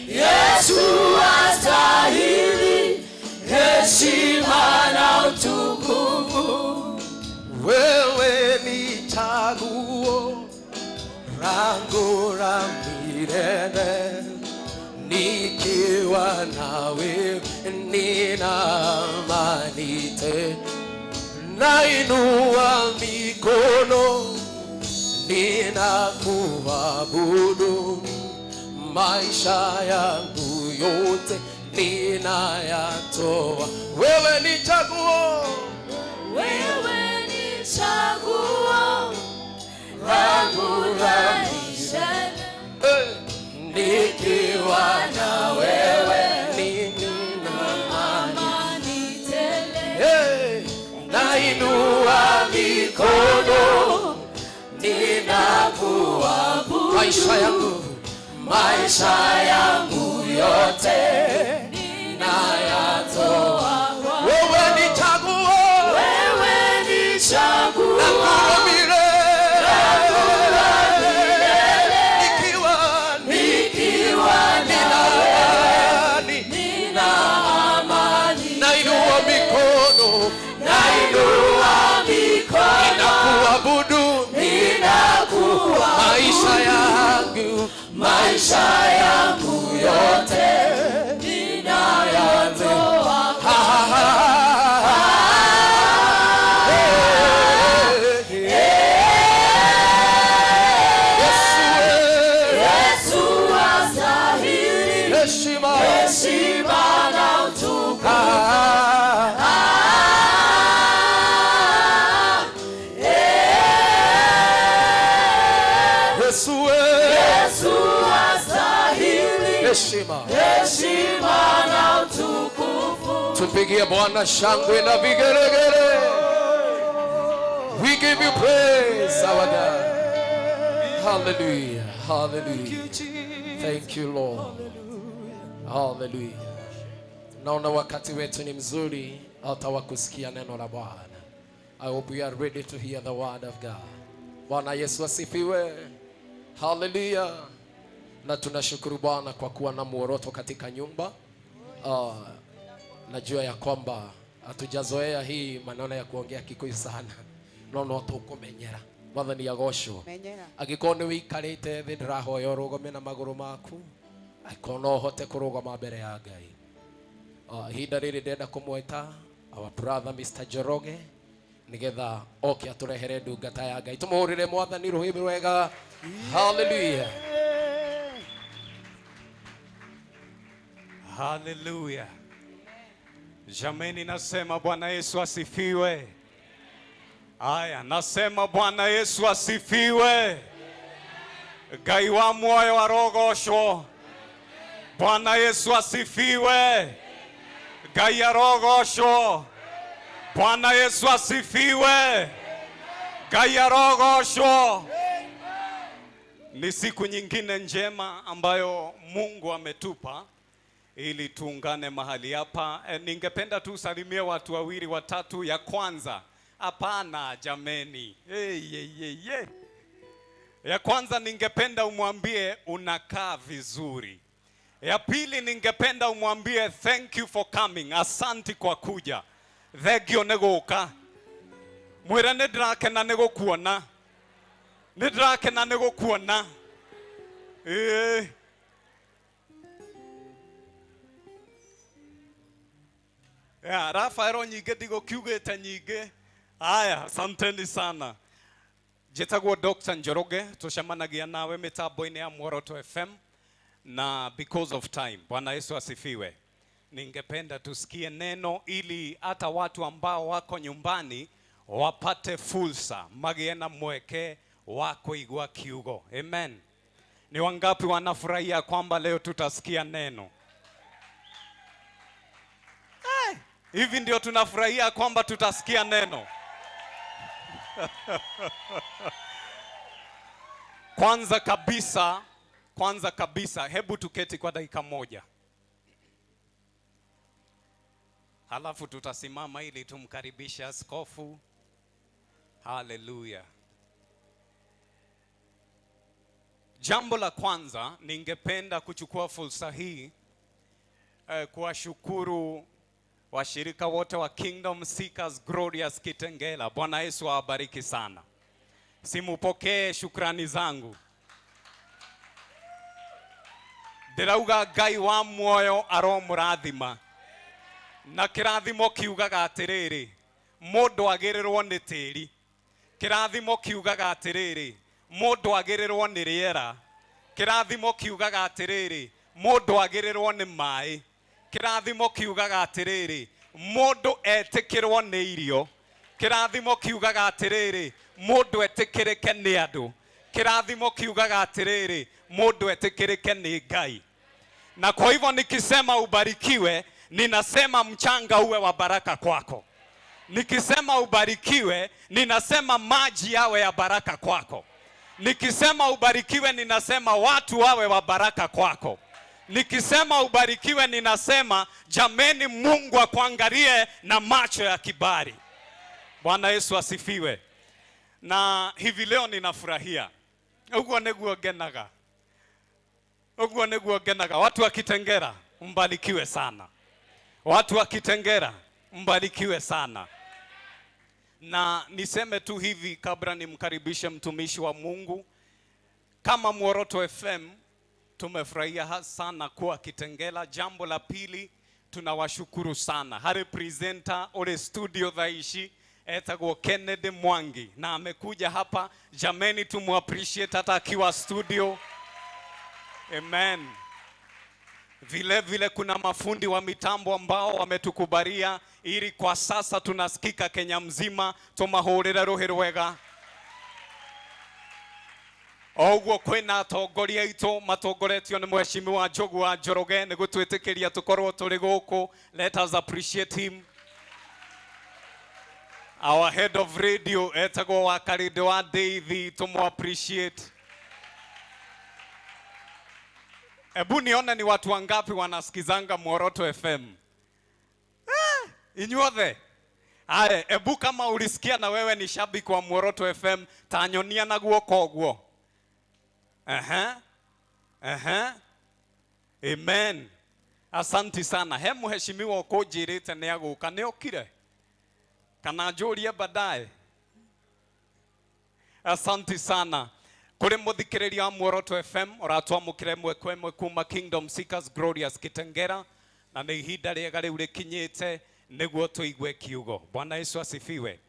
Yesu astahili heshima na utukufu. Wewe ni chaguo langu la milele, nikiwa nawe nina amani tele. Nainua mikono, ninakuabudu, maisha yangu yote ninayatoa. Wewe ni chaguo, wewe ni chaguo langu la milele, nikiwa na wewe nina amani tele. Nainua mikono, ninakuabudu, maisha yangu yote ninayatoa. Wewe ni chaguo, wewe ni chaguo langu milele, nikiwa nina amani. Nainua mikono, ninakuabudu, maisha yangu yote ninayatoa. Yesu astahili heshima na utukufu. Yesu astahili heshima na utukufu. Tupigie Bwana shangwe na vigelegele. We give you praise, our God. Hallelujah, hallelujah. Thank you, Lord. Hallelujah. Naona wakati wetu ni mzuri hata wa kusikia neno la Bwana. I hope we are ready to hear the word of God. Bwana Yesu asifiwe. Hallelujah. Na tunashukuru Bwana kwa kuwa na muoroto katika nyumba. Najua ya kwamba hatujazoea hii maneno ya kuongea Kikuyu sana. No tukumenyera. Mwathani ya gocwo. Agiko ni wikarite thi ndirahoya urugame na maguru maku. Aikono hote kurugama mbere ya Ngai. Hinda riri ndenda kumweta our brother Mr. Joroge nigetha oke aturehere ndungata ya Ngai. Tumuhurire Mwathani ruhimbi rwega. Hallelujah. Hallelujah. Jameni, nasema Bwana Yesu asifiwe. Aya, nasema Bwana Yesu asifiwe. Ngai wa moyo wa rogosho. Bwana Yesu asifiwe. Ngai ya rogosho. Bwana Yesu asifiwe. Ngai ya rogosho. Ni siku nyingine njema ambayo Mungu ametupa ili tuungane mahali hapa. Ningependa tu salimie watu wawili watatu. Ya kwanza, hapana jameni. Ya kwanza ningependa umwambie unakaa vizuri. Ya pili ningependa umwambie thank you for coming. Asante kwa kuja. Thegio negoka. Mwira nidrakena negokuona. Nidrakena negokuona. Ya, Rafaelo nyige digo kiugete nyige. Aya, asanteni sana. Jetagwo Dr. Njoroge, tushemanagia nawe mitambo-ini ya Muoroto FM. Na because of time, Bwana Yesu asifiwe. Ningependa tusikie neno ili hata watu ambao wako nyumbani wapate fursa, magie na mweke wa kuigua kiugo. Amen. Ni wangapi wanafurahia kwamba leo tutasikia neno? Hivi ndio tunafurahia kwamba tutasikia neno. Kwanza kabisa hebu tuketi kwa dakika moja. Halafu tutasimama ili tumkaribishe askofu. Hallelujah. Jambo la kwanza ningependa kuchukua fursa hii kuwashukuru washirika wote wa Kingdom Seekers Glorious Kitengela. Bwana Yesu awabariki sana. Simupokee shukrani zangu. Ndirauga Ngai wa muoyo aromurathima. Na kirathimo kiugaga atiriri, mundu agirirwo ni tiri. Kirathimo kiugaga atiriri, mundu agirirwo ni riera. Kirathimo kiugaga atiriri, mundu agirirwo ni mai. Kirathimo kiugaga atiriri, mundu etikirwo ni irio. Kirathimo kiugaga atiriri, mundu etikirike ni andu. Kirathimo kiugaga atiriri, mundu etikirike ni Ngai. Na kwa hivyo nikisema ubarikiwe, ninasema mchanga uwe wa baraka kwako. Nikisema ubarikiwe, ninasema maji yawe ya baraka kwako. Nikisema ubarikiwe, ninasema watu wawe wa baraka kwako. Nikisema ubarikiwe, ninasema jameni, Mungu akuangalie na macho ya kibali. Bwana Yesu asifiwe. Na hivi leo ninafurahia. Uguo neguo genaga. Watu wa Kitengera mbarikiwe sana. Watu wa Kitengera mbarikiwe sana. Na niseme tu hivi kabla nimkaribishe mtumishi wa Mungu. Kama Muoroto FM tumefurahia sana kuwa Kitengela. Jambo la pili, tunawashukuru sana. Hari presenter ole studio dhaishi etagwo Kennedy Mwangi na amekuja hapa. Jameni, tumu appreciate hata akiwa studio. Amen. Vile kuna mafundi wa mitambo ambao wametukubalia ili kwa sasa tunasikika Kenya mzima. Tumahurira ruhi rwega. Ogwo kwina atongoria itu matongoretio ni Mheshimiwa Njogu wa Njoroge ni gutwitikiria tukorwo turi guku. Let us appreciate him. Our head of radio etagwo wa Karide wa Deithi, tumu appreciate. Ebu nione ni watu wangapi wanasikizanga Muoroto FM. Inyuothe. Aye, ebu kama ulisikia na wewe ni shabiki wa Muoroto FM, tanyonia na guoko guo. Amen. Asanti sana. He mheshimiwa ukujirite ni aguka ni okire. Kana njurie baadaye. Asanti sana. Kuri muthikiriria wa Muoroto FM uratwamukire mwe kwemwe kuma Kingdom Seekers Glorious Kitengera na ni ihinda riega riu rikinyite niguo tuigue kiugo. Bwana Yesu asifiwe.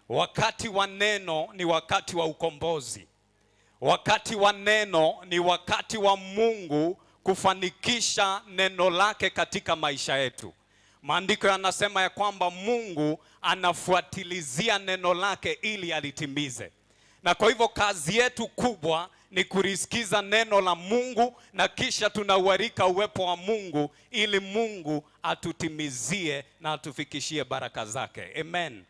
Wakati wa neno ni wakati wa ukombozi. Wakati wa neno ni wakati wa Mungu kufanikisha neno lake katika maisha yetu. Maandiko yanasema ya kwamba Mungu anafuatilizia neno lake ili alitimize. Na kwa hivyo kazi yetu kubwa ni kulisikiza neno la Mungu na kisha tunauarika uwepo wa Mungu ili Mungu atutimizie na atufikishie baraka zake. Amen.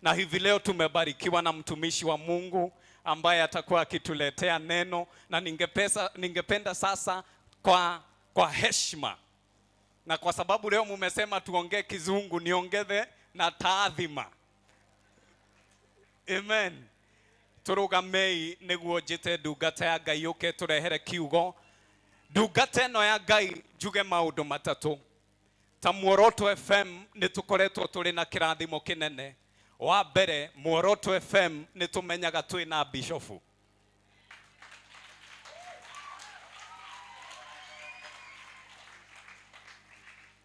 Na hivi leo tumebarikiwa na mtumishi wa Mungu ambaye atakuwa akituletea neno na ningependa sasa kwa heshima na kwa sababu leo mumesema tuongee kizungu niongeze na taadhima. Amen. Turugamei niguo njite ndungata ya Ngai yuke turehere kiugo. Ndungata ino ya Ngai njuge maundu matatu. Ta Muoroto FM nitukoretwo turi na kirathimo kinene. Wa mbere Muoroto FM nitumenyaga twi na bishofu.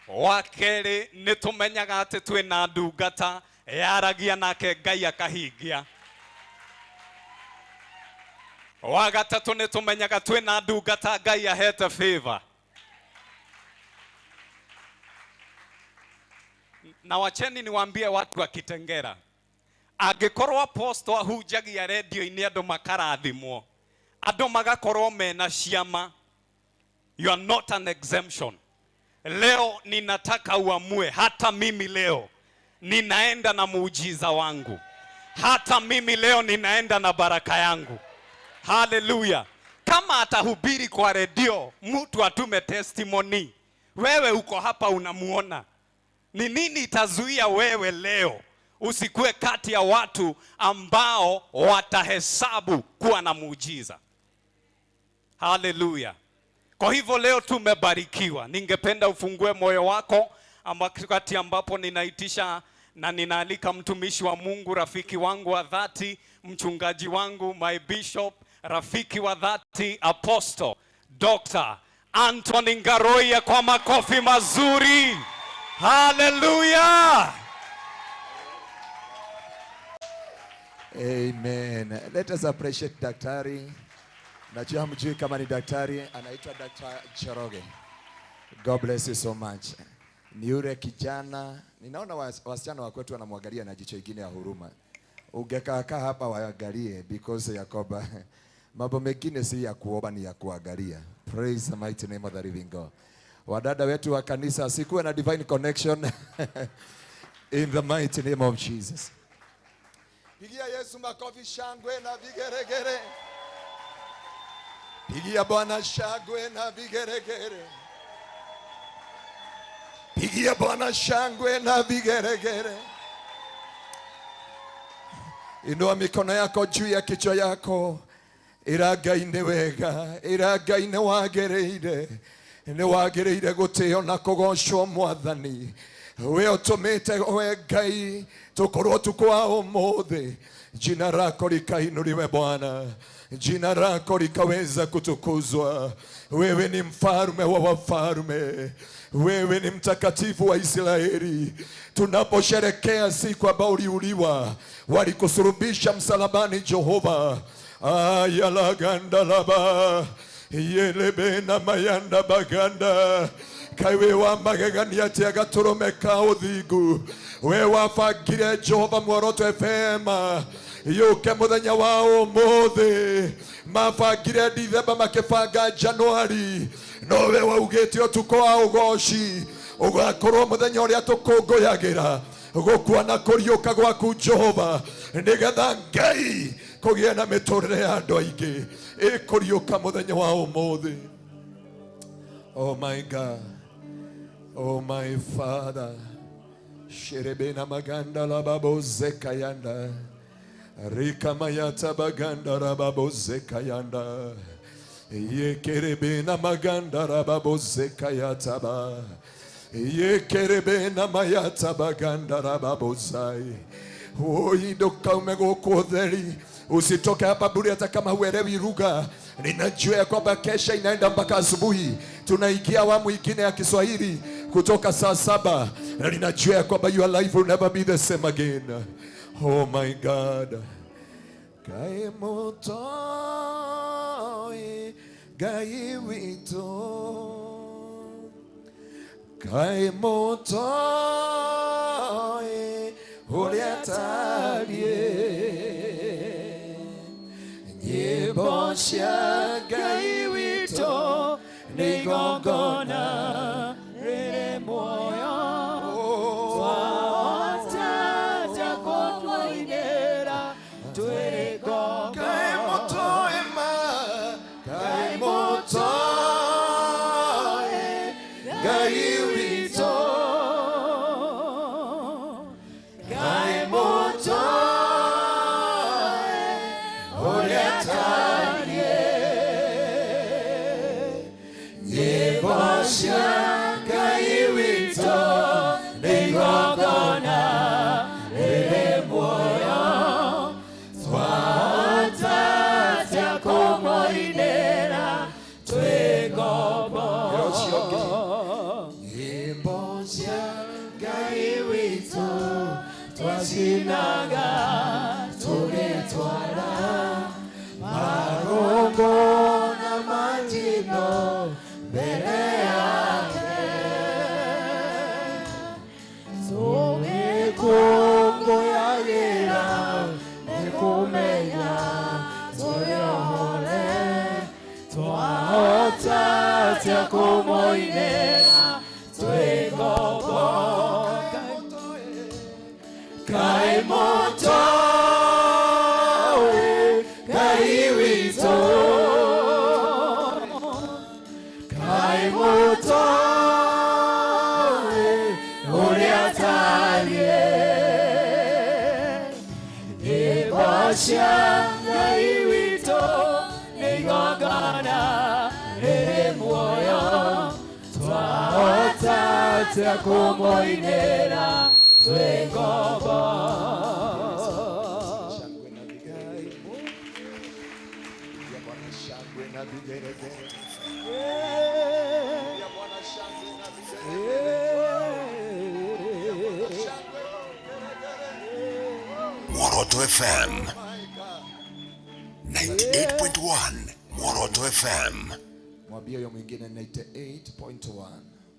Wa keri nitumenyaga ati twi na ndungata yaragia nake Ngai akahingia. Wa gatatu nitumenyaga twi na ndungata Ngai ahete favor. Na wacheni niwaambie watu wa Kitengera, angikorwo apostle ahunjagia radio-ini andu makarathimwo, andu magakorwo mena ciama, you are not an exemption. Leo ninataka uamue, hata mimi leo ninaenda na muujiza wangu, hata mimi leo ninaenda na baraka yangu. Hallelujah. Kama atahubiri kwa radio mtu atume testimony, wewe uko hapa unamuona, ni nini itazuia wewe leo usikue kati ya watu ambao watahesabu kuwa na muujiza? Hallelujah. Kwa hivyo leo tumebarikiwa. Ningependa ufungue moyo wako wakati ambapo ninaitisha na ninaalika mtumishi wa Mungu, rafiki wangu wa dhati, mchungaji wangu, my bishop, rafiki wa dhati, Apostle Dr. Anthony Ngaroia, kwa makofi mazuri. Hallelujah. Amen. Let us appreciate daktari. Najua hamjui kama ni daktari, anaitwa Dr. Njoroge. God bless you so much. Ni yule kijana, ninaona wasichana wa kwetu wanamwangalia na jicho ingine ya huruma. Ungekaa hapa waangalie because Yakoba mambo mengine si ya kuomba, ni ya kuangalia. Praise the mighty name of the living God. Wadada wetu wa kanisa, sikuwe na divine connection in the mighty name of Jesus. Pigia Yesu makofi, shangwe na vigeregere. Pigia Bwana shangwe na vigeregere. Pigia Bwana shangwe na vigeregere. Inua mikono yako juu ya kichwa yako. Iragaine wega, iragaine wagereire. Ni wagereire guteo na kugocwo Mwathani. We utumite we Ngai tukorwo tukwa umuthi. Jina lako likainuliwe Bwana. Jina lako likaweza kutukuzwa. Wewe ni mfalme wa wafalme. Wewe ni mtakatifu wa Israeli. Tunaposherekea siku ambayo uliuliwa, walikusulubisha msalabani Jehova. Ayalaganda laba yelebe na mayanda baganda kaiwe wa magagani ati agaturome ka uthingu. We wafagire Jehova Muoroto FM yuke muthenya wa umuthi, mafagire Dithemba makibanga Januari, no we waugite utuko wa ugoci ugakorwo muthenya uria tukunguyagira gukua na kuriuka gwaku Jehova, nigetha Ngai kugie na miturire ya andu aingi ikuriuka muthenya wa umuthi. Oh my God, oh my Father, sherebena maganda la babo zekayanda rika mayata baganda la babo zekayanda Yekerebe na magandara babozeka yataba. Yekerebe na mayataba gandara babozai. Idoka umegoko theri. Usitoke hapa bure hata kama huelewi lugha. Ninajua ya kwamba kesha inaenda mpaka asubuhi. Tunaingia awamu nyingine ya Kiswahili kutoka saa 7. Na ninajua ya kwamba your life will never be the same again. Oh my God. Gai motoe, gai wito. Gai motoe, uliatalie. Nyimbo cia Ngai witũ nĩ igongona rĩrĩ muoyo. Twahota kũinĩra twĩ ngombo. Ngai mũtũĩ ma, Ngai mũtũĩ, Ngai witũ. Ngai mũtũĩ Ngai witũ nĩ igongona rĩrĩ muoyo. Twahota atĩa kũmũinĩra twĩ ngombo. Nyĩmbo cia Ngai witũ twacinaga tũgĩtwara marũngũ na manjino mbere yake. Tũgĩkũngũyagĩra nĩ kũmenya tũrĩohore. Twahota atĩa kũmũinĩra twĩ ngombo. Ngai mũtũĩ, Ngai witũ. Ngai mũtũĩ ũrĩa atariĩ. Nyĩmbo cia Ngai witũ nĩ igongona rĩrĩ muoyo. Twahota atĩa kũmũinĩra twĩ ngombo. Moroto FM 98.1 Moroto FM. Mwambie huyo mwingine 98.1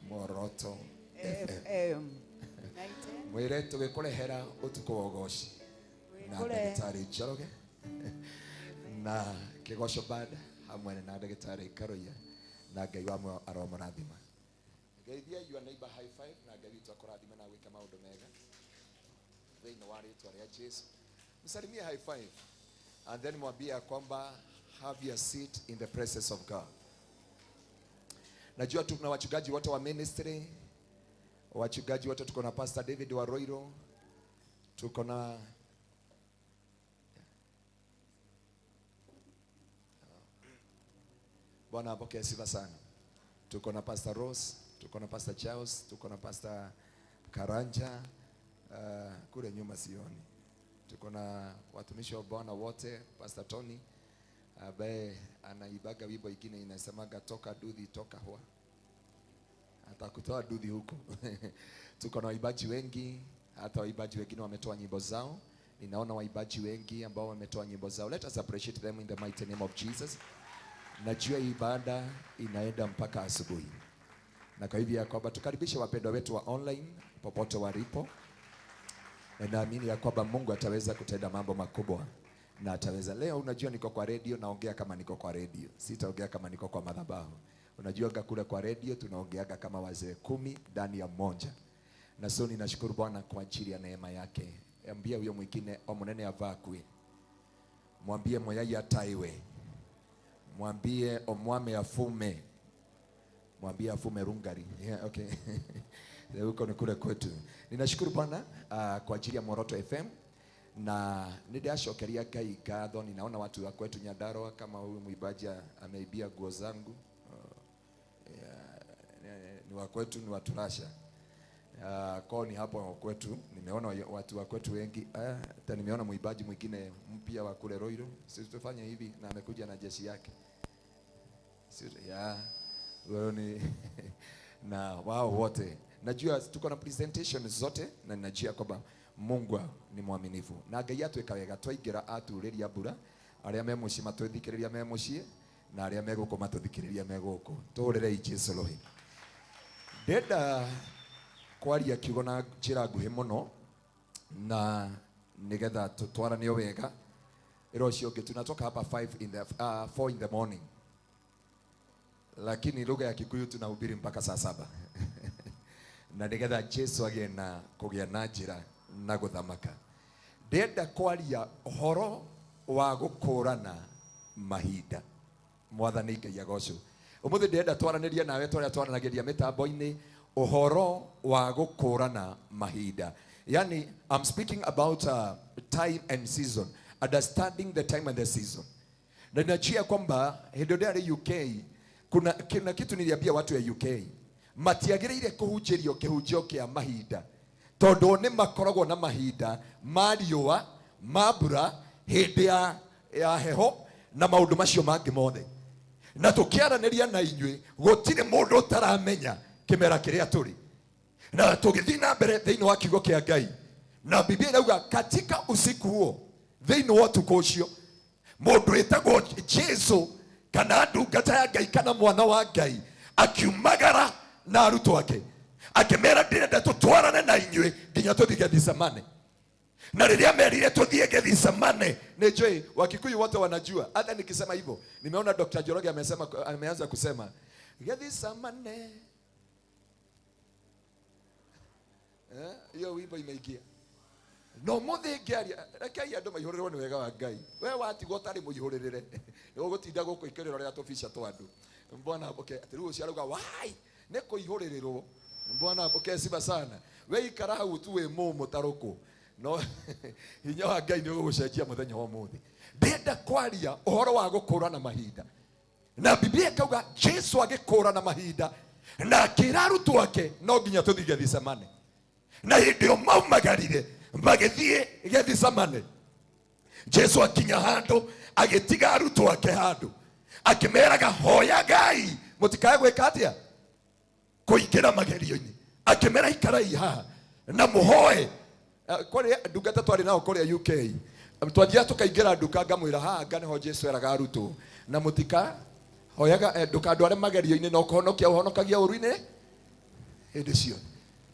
Moroto FM. Mwire tugĩkũrehera ũtukũ wa ũgoci na ndagĩtarĩ Njoroge na Kĩgoco Band hamwe na ndagĩtarĩ Karoia na Ngai wa muoyo aromũrathima. Geithia your neighbor high five na Ngai witũ akũrathime na gwĩka maũndũ mega thĩinĩ wa rĩĩtwa rĩa Jesũ. Msalimie high five and then mwambie kwamba have your seat in the presence of God. Najua tuna wachungaji wote wa ministry, wachungaji wote tuko na Pastor David wa Roiro, tuko na Bwana apokee sifa sana. Tuko na Pastor Rose, tuko na Pastor Charles, tuko na Pastor Karanja, kule nyuma sioni. Tuko na watumishi wa Bwana wote, Pastor Tony ambaye anaibaga wimbo ingine inasemaga toka dudhi toka hoa. Atakutoa dudhi huko. Tuko na waibaji wengi, hata waibaji wengine wametoa nyimbo zao. Ninaona waibaji wengi ambao wametoa nyimbo zao. Let us appreciate them in the mighty name of Jesus. Najua ibada inaenda mpaka asubuhi. Na kwa hivyo ya kwamba tukaribishe wapendwa wetu wa online popote walipo. Na naamini ya kwamba Mungu ataweza kutenda mambo makubwa. Na ataweza. Leo unajua niko kwa radio, naongea kama niko kwa radio. Sitaongea kama niko kwa madhabahu. Unajua kule kwa radio tunaongeaga kama wazee 10 ndani ya mmoja. Na so ninashukuru Bwana kwa ajili ya neema yake. Ambia huyo mwingine omunene avakwe. Mwambie moyai ataiwe. Mwambie omwame afume. Mwambie afume rungari. Yeah, okay. Huko ni kule kwetu. Ninashukuru Bwana kwa ajili ya Moroto FM. na niliashokeria Ngai ngatho. Ninaona watu wa kwetu Nyandarua kama huyu mwimbaji ameibia nguo zangu, ni wa kwetu, ni watu Russia. Kwa ni hapo kwetu nimeona watu wa kwetu wengi. Hata nimeona mwimbaji mwingine mpya wa kule Roiro, sisi tufanye hivi, na amekuja na jeshi yake. Wao ni na wao wote najua tuko na presentation zote, na ninajua kwamba Mungu ni mwaminifu, na Ngai atweka wega twaingira aturiria mbura aria me muci matwithikiriria me muci, na aria me guku matwithikiriria me guku. Turire Jesu rohi. Ndenda kwaria kiugo na njira nguhi muno, na nigetha tutwarane wega. Irocio ngi tunatoka hapa 4 in the morning, lakini lugha ya Kikuyu tunahubiri mpaka saa 7 na nigetha Jesu agie na kugia na njira na guthamaka. Ndenda kwaria horo wa gukurana mahinda. Mwathani Ngai agocwo. Umuthi ndenda twaraniria nawe twaria twaranagiria mitambo-ini uhoro wa gukurana mahinda. Yani I'm speaking about time and season, understanding the time and the season. Na ninachia kwamba hedodari UK kuna kitu niliambia watu ya UK, matiagiriire kuhunjirio kihunjio kia mahinda, tondu ni makoragwo na mahinda mariua mabura hindi ya heho na maundu macio mangi mothe, na tukiaraniria na inyui gutire mundu taramenya kimera kiria turi, na tugithii na mbere thiini wa kiugo kia Ngai. Na Biblia inauga katika usiku huo thiini wa tuko ucio mundu etagwo Jesu kana ndungata ya Ngai kana mwana wa Ngai akiumagara na arutwo ake akimera ndirenda tutwarane na inyui nginya tuthige Gethsemane. Na riria merire tuthie Gethsemane, nejoi Wakikuyu wote wanajua. Hata nikisema hivyo nimeona Dr. Joroge ameanza kusema Gethsemane. Hiyo wimbo imeingia. No muthe ngiaria rekai andu maihuriro ni wega wa Ngai. We watigwo tari muihurire ni ugutinda guku ikiriro ria tufisha twandu. Mbona apoke atiru ciaruga wai ne kuihuririro. Mbona apoke siba sana. We ikara hau tu we mumu taruku. No hinya wa Ngai ni ugucenjia muthenya wa muthi. Ndenda kwaria uhoro wa gukurana mahinda. Na Biblia kauga Jesu agikurana mahinda na kirarutu wake no nginya tuthige Gethsemane. Na ndio maumagarire magithie Gethsemane. Jesu akinya handu agitiga arutwo ake handu akimeraga hoya Ngai mutikae gwika atia kuingira magerio-ini, akimera ikarai haha na muhoe. Kore ndungata twari nao kore UK twajia tukaingira nduka ngamwira haha nganeho Jesu eraga arutwo na mutika hoyaga ndukandware magerio-ini no kuhonokia uhonokagia uruini hindi cio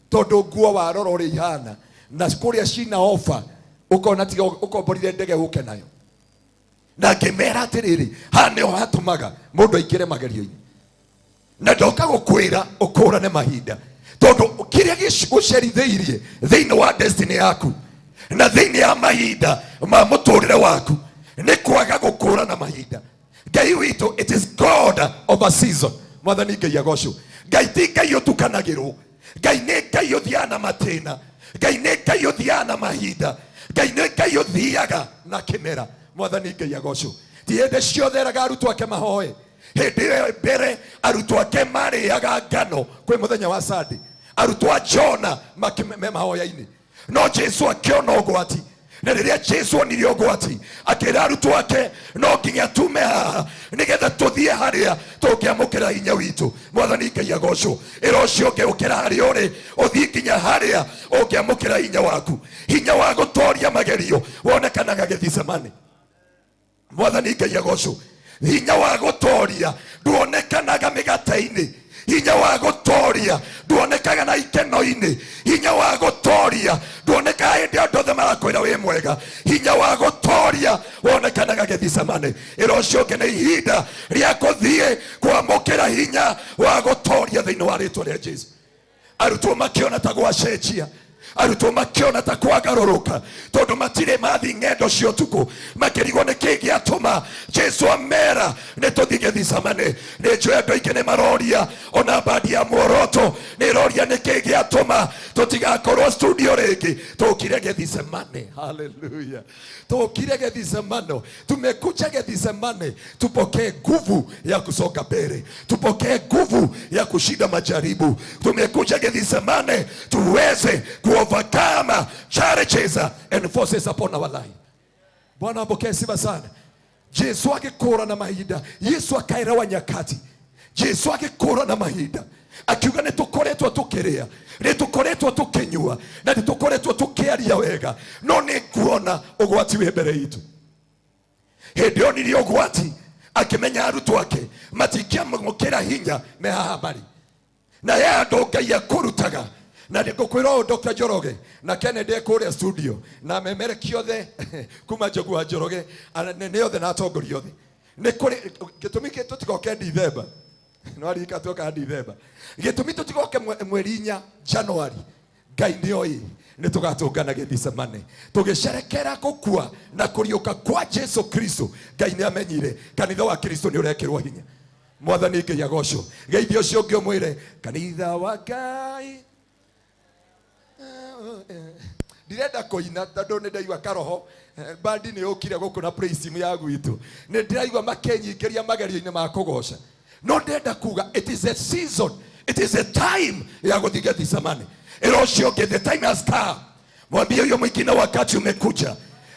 tondu nguo warora uri ihana na kuria cina ofa ukona tiga ukomborire ndege uke nayo. Na ngimera atiriri hane ho hatumaga mundu aikire magerio-ini na ndoka gukwira ukurane mahinda tondu kiria giguceritheirie thiini wa destiny yaku na thiini ya mahinda ma muturire waku ni kwaga gukurana mahinda. Ngai witu it is God of a season. Mwathani Ngai agocwo. Ngai ti Ngai utukanagirwo. Ngai ni Ngai uthiana matina. Ngai ni Ngai uthiana mahinda. Ngai ni Ngai uthiaga na kimera. Mwathani Ngai agocwo. Ti hinde ciothe eraga arutwo ake mahoe. Hindi mbere arutwo ake mariaga ngano kwi muthenya wa Sunday. Arutwo a Jona mahoya-ini. No Jesu akiona ugwati. Na riria Jesu onire ugwati akira arutwo ake no nginya tume haha nigetha tuthie haria tungiamukira hinya witu. Mwathani Ngai agocwo. Irocio ngiukira haria uri uthie nginya haria ungiamukira hinya waku, hinya wa gutoria magerio wonekanaga Gethsemane. Mwathani Ngai agocwo. Hinya wa gutoria nduonekanaga migate-ini. Hinya wa gutoria nduonekaga na ikeno-ini. Hinya wa gutoria nduonekaga hindi andu othe marakwira wi mwega. Hinya wa gutoria wonekanaga Gethsemane. Irocio ngi ni ihinda ria kuthie kwamukira hinya wa gutoria thiini wa ritwa ria Jesu. Arutwo makiona ta gwacenjia arutwo makiona ta kwagarũrũka tondũ matirĩ mathi ng'endo cia ũtukũ makĩrigwo nĩ kĩĩ gĩatũma Jesu amera nĩ tũthiĩ Gethsemane. Nĩ njũĩ andũ aingĩ nĩ maroria, ona bandi ya Muoroto nĩ ĩroria nĩ kĩĩ gĩatũma tũtigakorwo studio rĩngĩ. Tũkire Gethsemane. Haleluya. Tũkire Gethsemane. Tumekuja Gethsemane tupokee nguvu ya kusonga mbele, tupokee nguvu ya kushinda majaribu. Tumekuja Gethsemane tuweze kuovercome challenges and forces upon our life. Bwana apokee sifa sana. Jesu akikora na mahinda, Yesu akaelewa nyakati. Jesu akikora na mahinda, akiuga nĩ tũkoretwo tũkĩrĩa, nĩ tũkoretwo tũkĩnyua, na nĩ tũkoretwo tũkĩaria wega, no nĩ nguona ũgwati wĩ mbere itũ. Hĩndĩ ĩyo nĩrĩ ũgwati, akĩmenya arutwo ake matingĩamũkĩra hinya me haha marĩ. Na ye andũ Ngai akũrutaga, na ndĩngũkwĩra Dr. Njoroge na Kennedy kũrĩa studio na memerekia othe kuma Njogu wa Njoroge nĩ othe na atongoria othe. Nĩ kũrĩ gĩtũmi kĩ tũtigoke December, no arika tuoka December, gĩtũmi tũtigoke mweri 4 January. Ngai nĩ oĩ nĩ tũgatũngana Gethsemane tũgĩcerekera gũkua na kũriũka kwa Jesu Kristo. Ngai nĩ amenyire kanitha wa Kristo nĩ ũrekĩrwo hinya. Mwathani Ngai agocwo. Geithio ũcio ũngĩ ũmwĩre kanitha wa Ngai. Ndirenda kũina tondũ nĩ ndaigua karoho bandi nĩ ũkire gũkũ na praise team ya gwitũ, nĩ ndiraigua makenyingĩria magerio-inĩ ma kũgoca. No ndenda kuga it is a season, it is a time ya gũthiĩ Gethsemane. Ũcio ũngĩ the time has come. Mwambie huyo mwingine wakati umekuja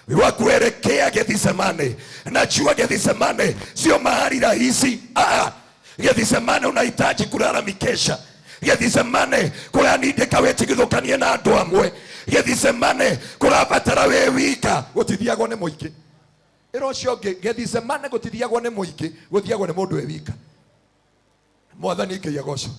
wa kuelekea Gethsemane. Najua Gethsemane sio mahali rahisi. Gethsemane unahitaji kulala mikesha. Gethsemane kuranindĩka wetigithũkanie na andũ amwe. Gethsemane kũrabatara we wika gũtithiagwo nĩ mũingĩ. Ũcio ũngĩ Gethsemane gũtithiagwo nĩ mũingĩ, gũthiagwo nĩ mũndũ we wika. Mwathani Ngai agocwo.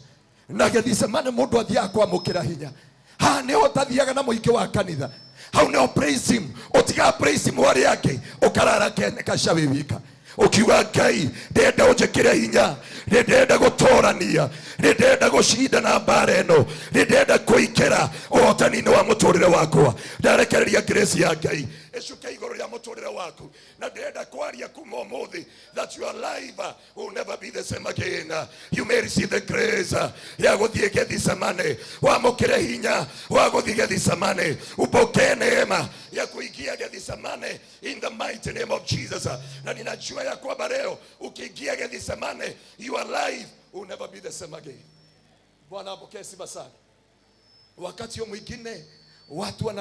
Na Gethsemane mũndũ athiaga kwamũkĩra hinya. Ha nĩ ũtathiaga na mũingĩ wa kanitha. Hau nĩ praise him, ũtiga praise him wale yake ũkarara kene kaca we wika. Ukiwa Ngai ndenda ũnjĩkĩre hinya, ndenda gũtorania, ndenda gũcinda na mbara ĩno, ndenda kũikĩra ũhotani-inĩ wa mũtũrĩre wakwa. Ndarekereria grace ya Ngai ĩcuke igũrũ rĩa mũtũrĩre waku, na ndenda kwaria kuma ũmũthĩ that your life will never be the same again. You may receive the grace ya gũthiĩ Gethsemane, wamũkĩre hinya wa gũthiĩ Gethsemane, upokee neema ya kuingia Gethsemane in the mighty name of Jesus. Na ninajua ya kwamba leo ukiingia Gethsemane, your life will never be the same again. Bwana apokee sifa sana. Wakati mwingine watu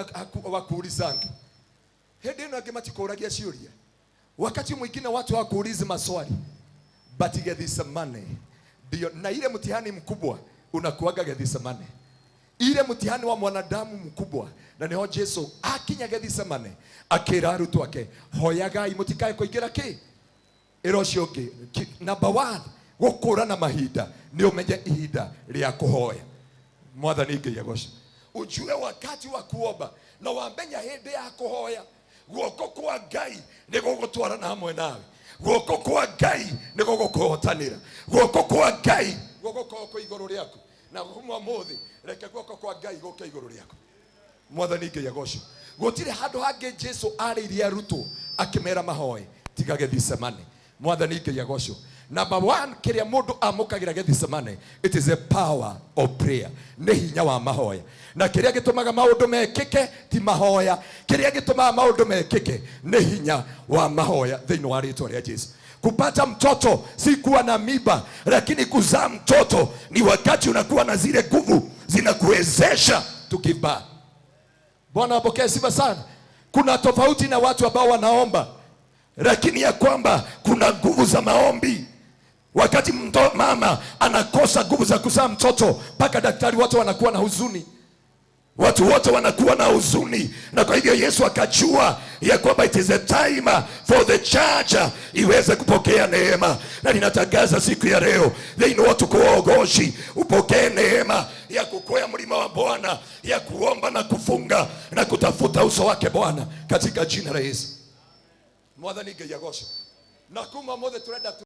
wakuulizanga, hedi ĩno angĩ matikũragia ciũria. Wakati mwingine watu hawakuulizi maswali, but Gethsemane ndio, na ile mtihani mkubwa unakuaga Gethsemane. Ile mtihani wa mwanadamu mkubwa, na niho Jesu akinya Gethsemane akĩra arutwo ake, hoyagai mũtikae kũingĩra kĩ ũcio ũngĩ. Number 1, gũkũrana mahinda nĩ ũmenye ihinda rĩa kũhoya. Mwathani Ngai agocwo. Ujue wakati wa kuomba na wamenya hĩndĩ ya kũhoya. Guoko kwa Ngai nĩ gũgũtwarana hamwe nawe. Guoko kwa Ngai nĩ gũgũkũhotanĩra. Guoko kwa Ngai gũgũkorwo igũrũ rĩaku. Na kuma mũthĩ reke guoko kwa Ngai gũke igũrũ rĩaku. Mwathani Ngai agocwo. Gũtirĩ handũ hangĩ Jesu arĩirie arutwo akĩmera mahoe tiga Gethsemane. Mwathani Ngai agocwo. Number 1, kĩrĩa mũndũ amũkagĩra Gethsemane, it is a power of prayer. Nĩ hinya wa mahoya. Na kĩrĩa gĩtũmaga maũndũ mekĩke ti mahoya. Kĩrĩa gĩtũmaga maũndũ mekĩke nĩ hinya wa mahoya thĩinĩ wa rĩĩtwa rĩa Jesu. Kupata mtoto si kuwa na mimba, lakini kuzaa mtoto ni wakati unakuwa na zile nguvu zinakuwezesha tukiba. Bwana apokee sifa sana. Kuna tofauti na watu ambao wanaomba, lakini ya kwamba kuna nguvu za maombi. Wakati mama anakosa nguvu za kuzaa mtoto, mpaka daktari wote wanakuwa na huzuni. Watu wote wanakuwa na huzuni. Na kwa hivyo Yesu akajua ya kwamba it is a time for the church iweze kupokea neema. Na ninatangaza siku ya leo, thĩinĩ wa ũtukũ wa ũgooci, upokee neema ya kukwea mlima wa Bwana, ya kuomba na kufunga na kutafuta uso wake Bwana katika jina la Yesu. Mwathani Ngai agocwo. Na kuma mũthĩ tũrenda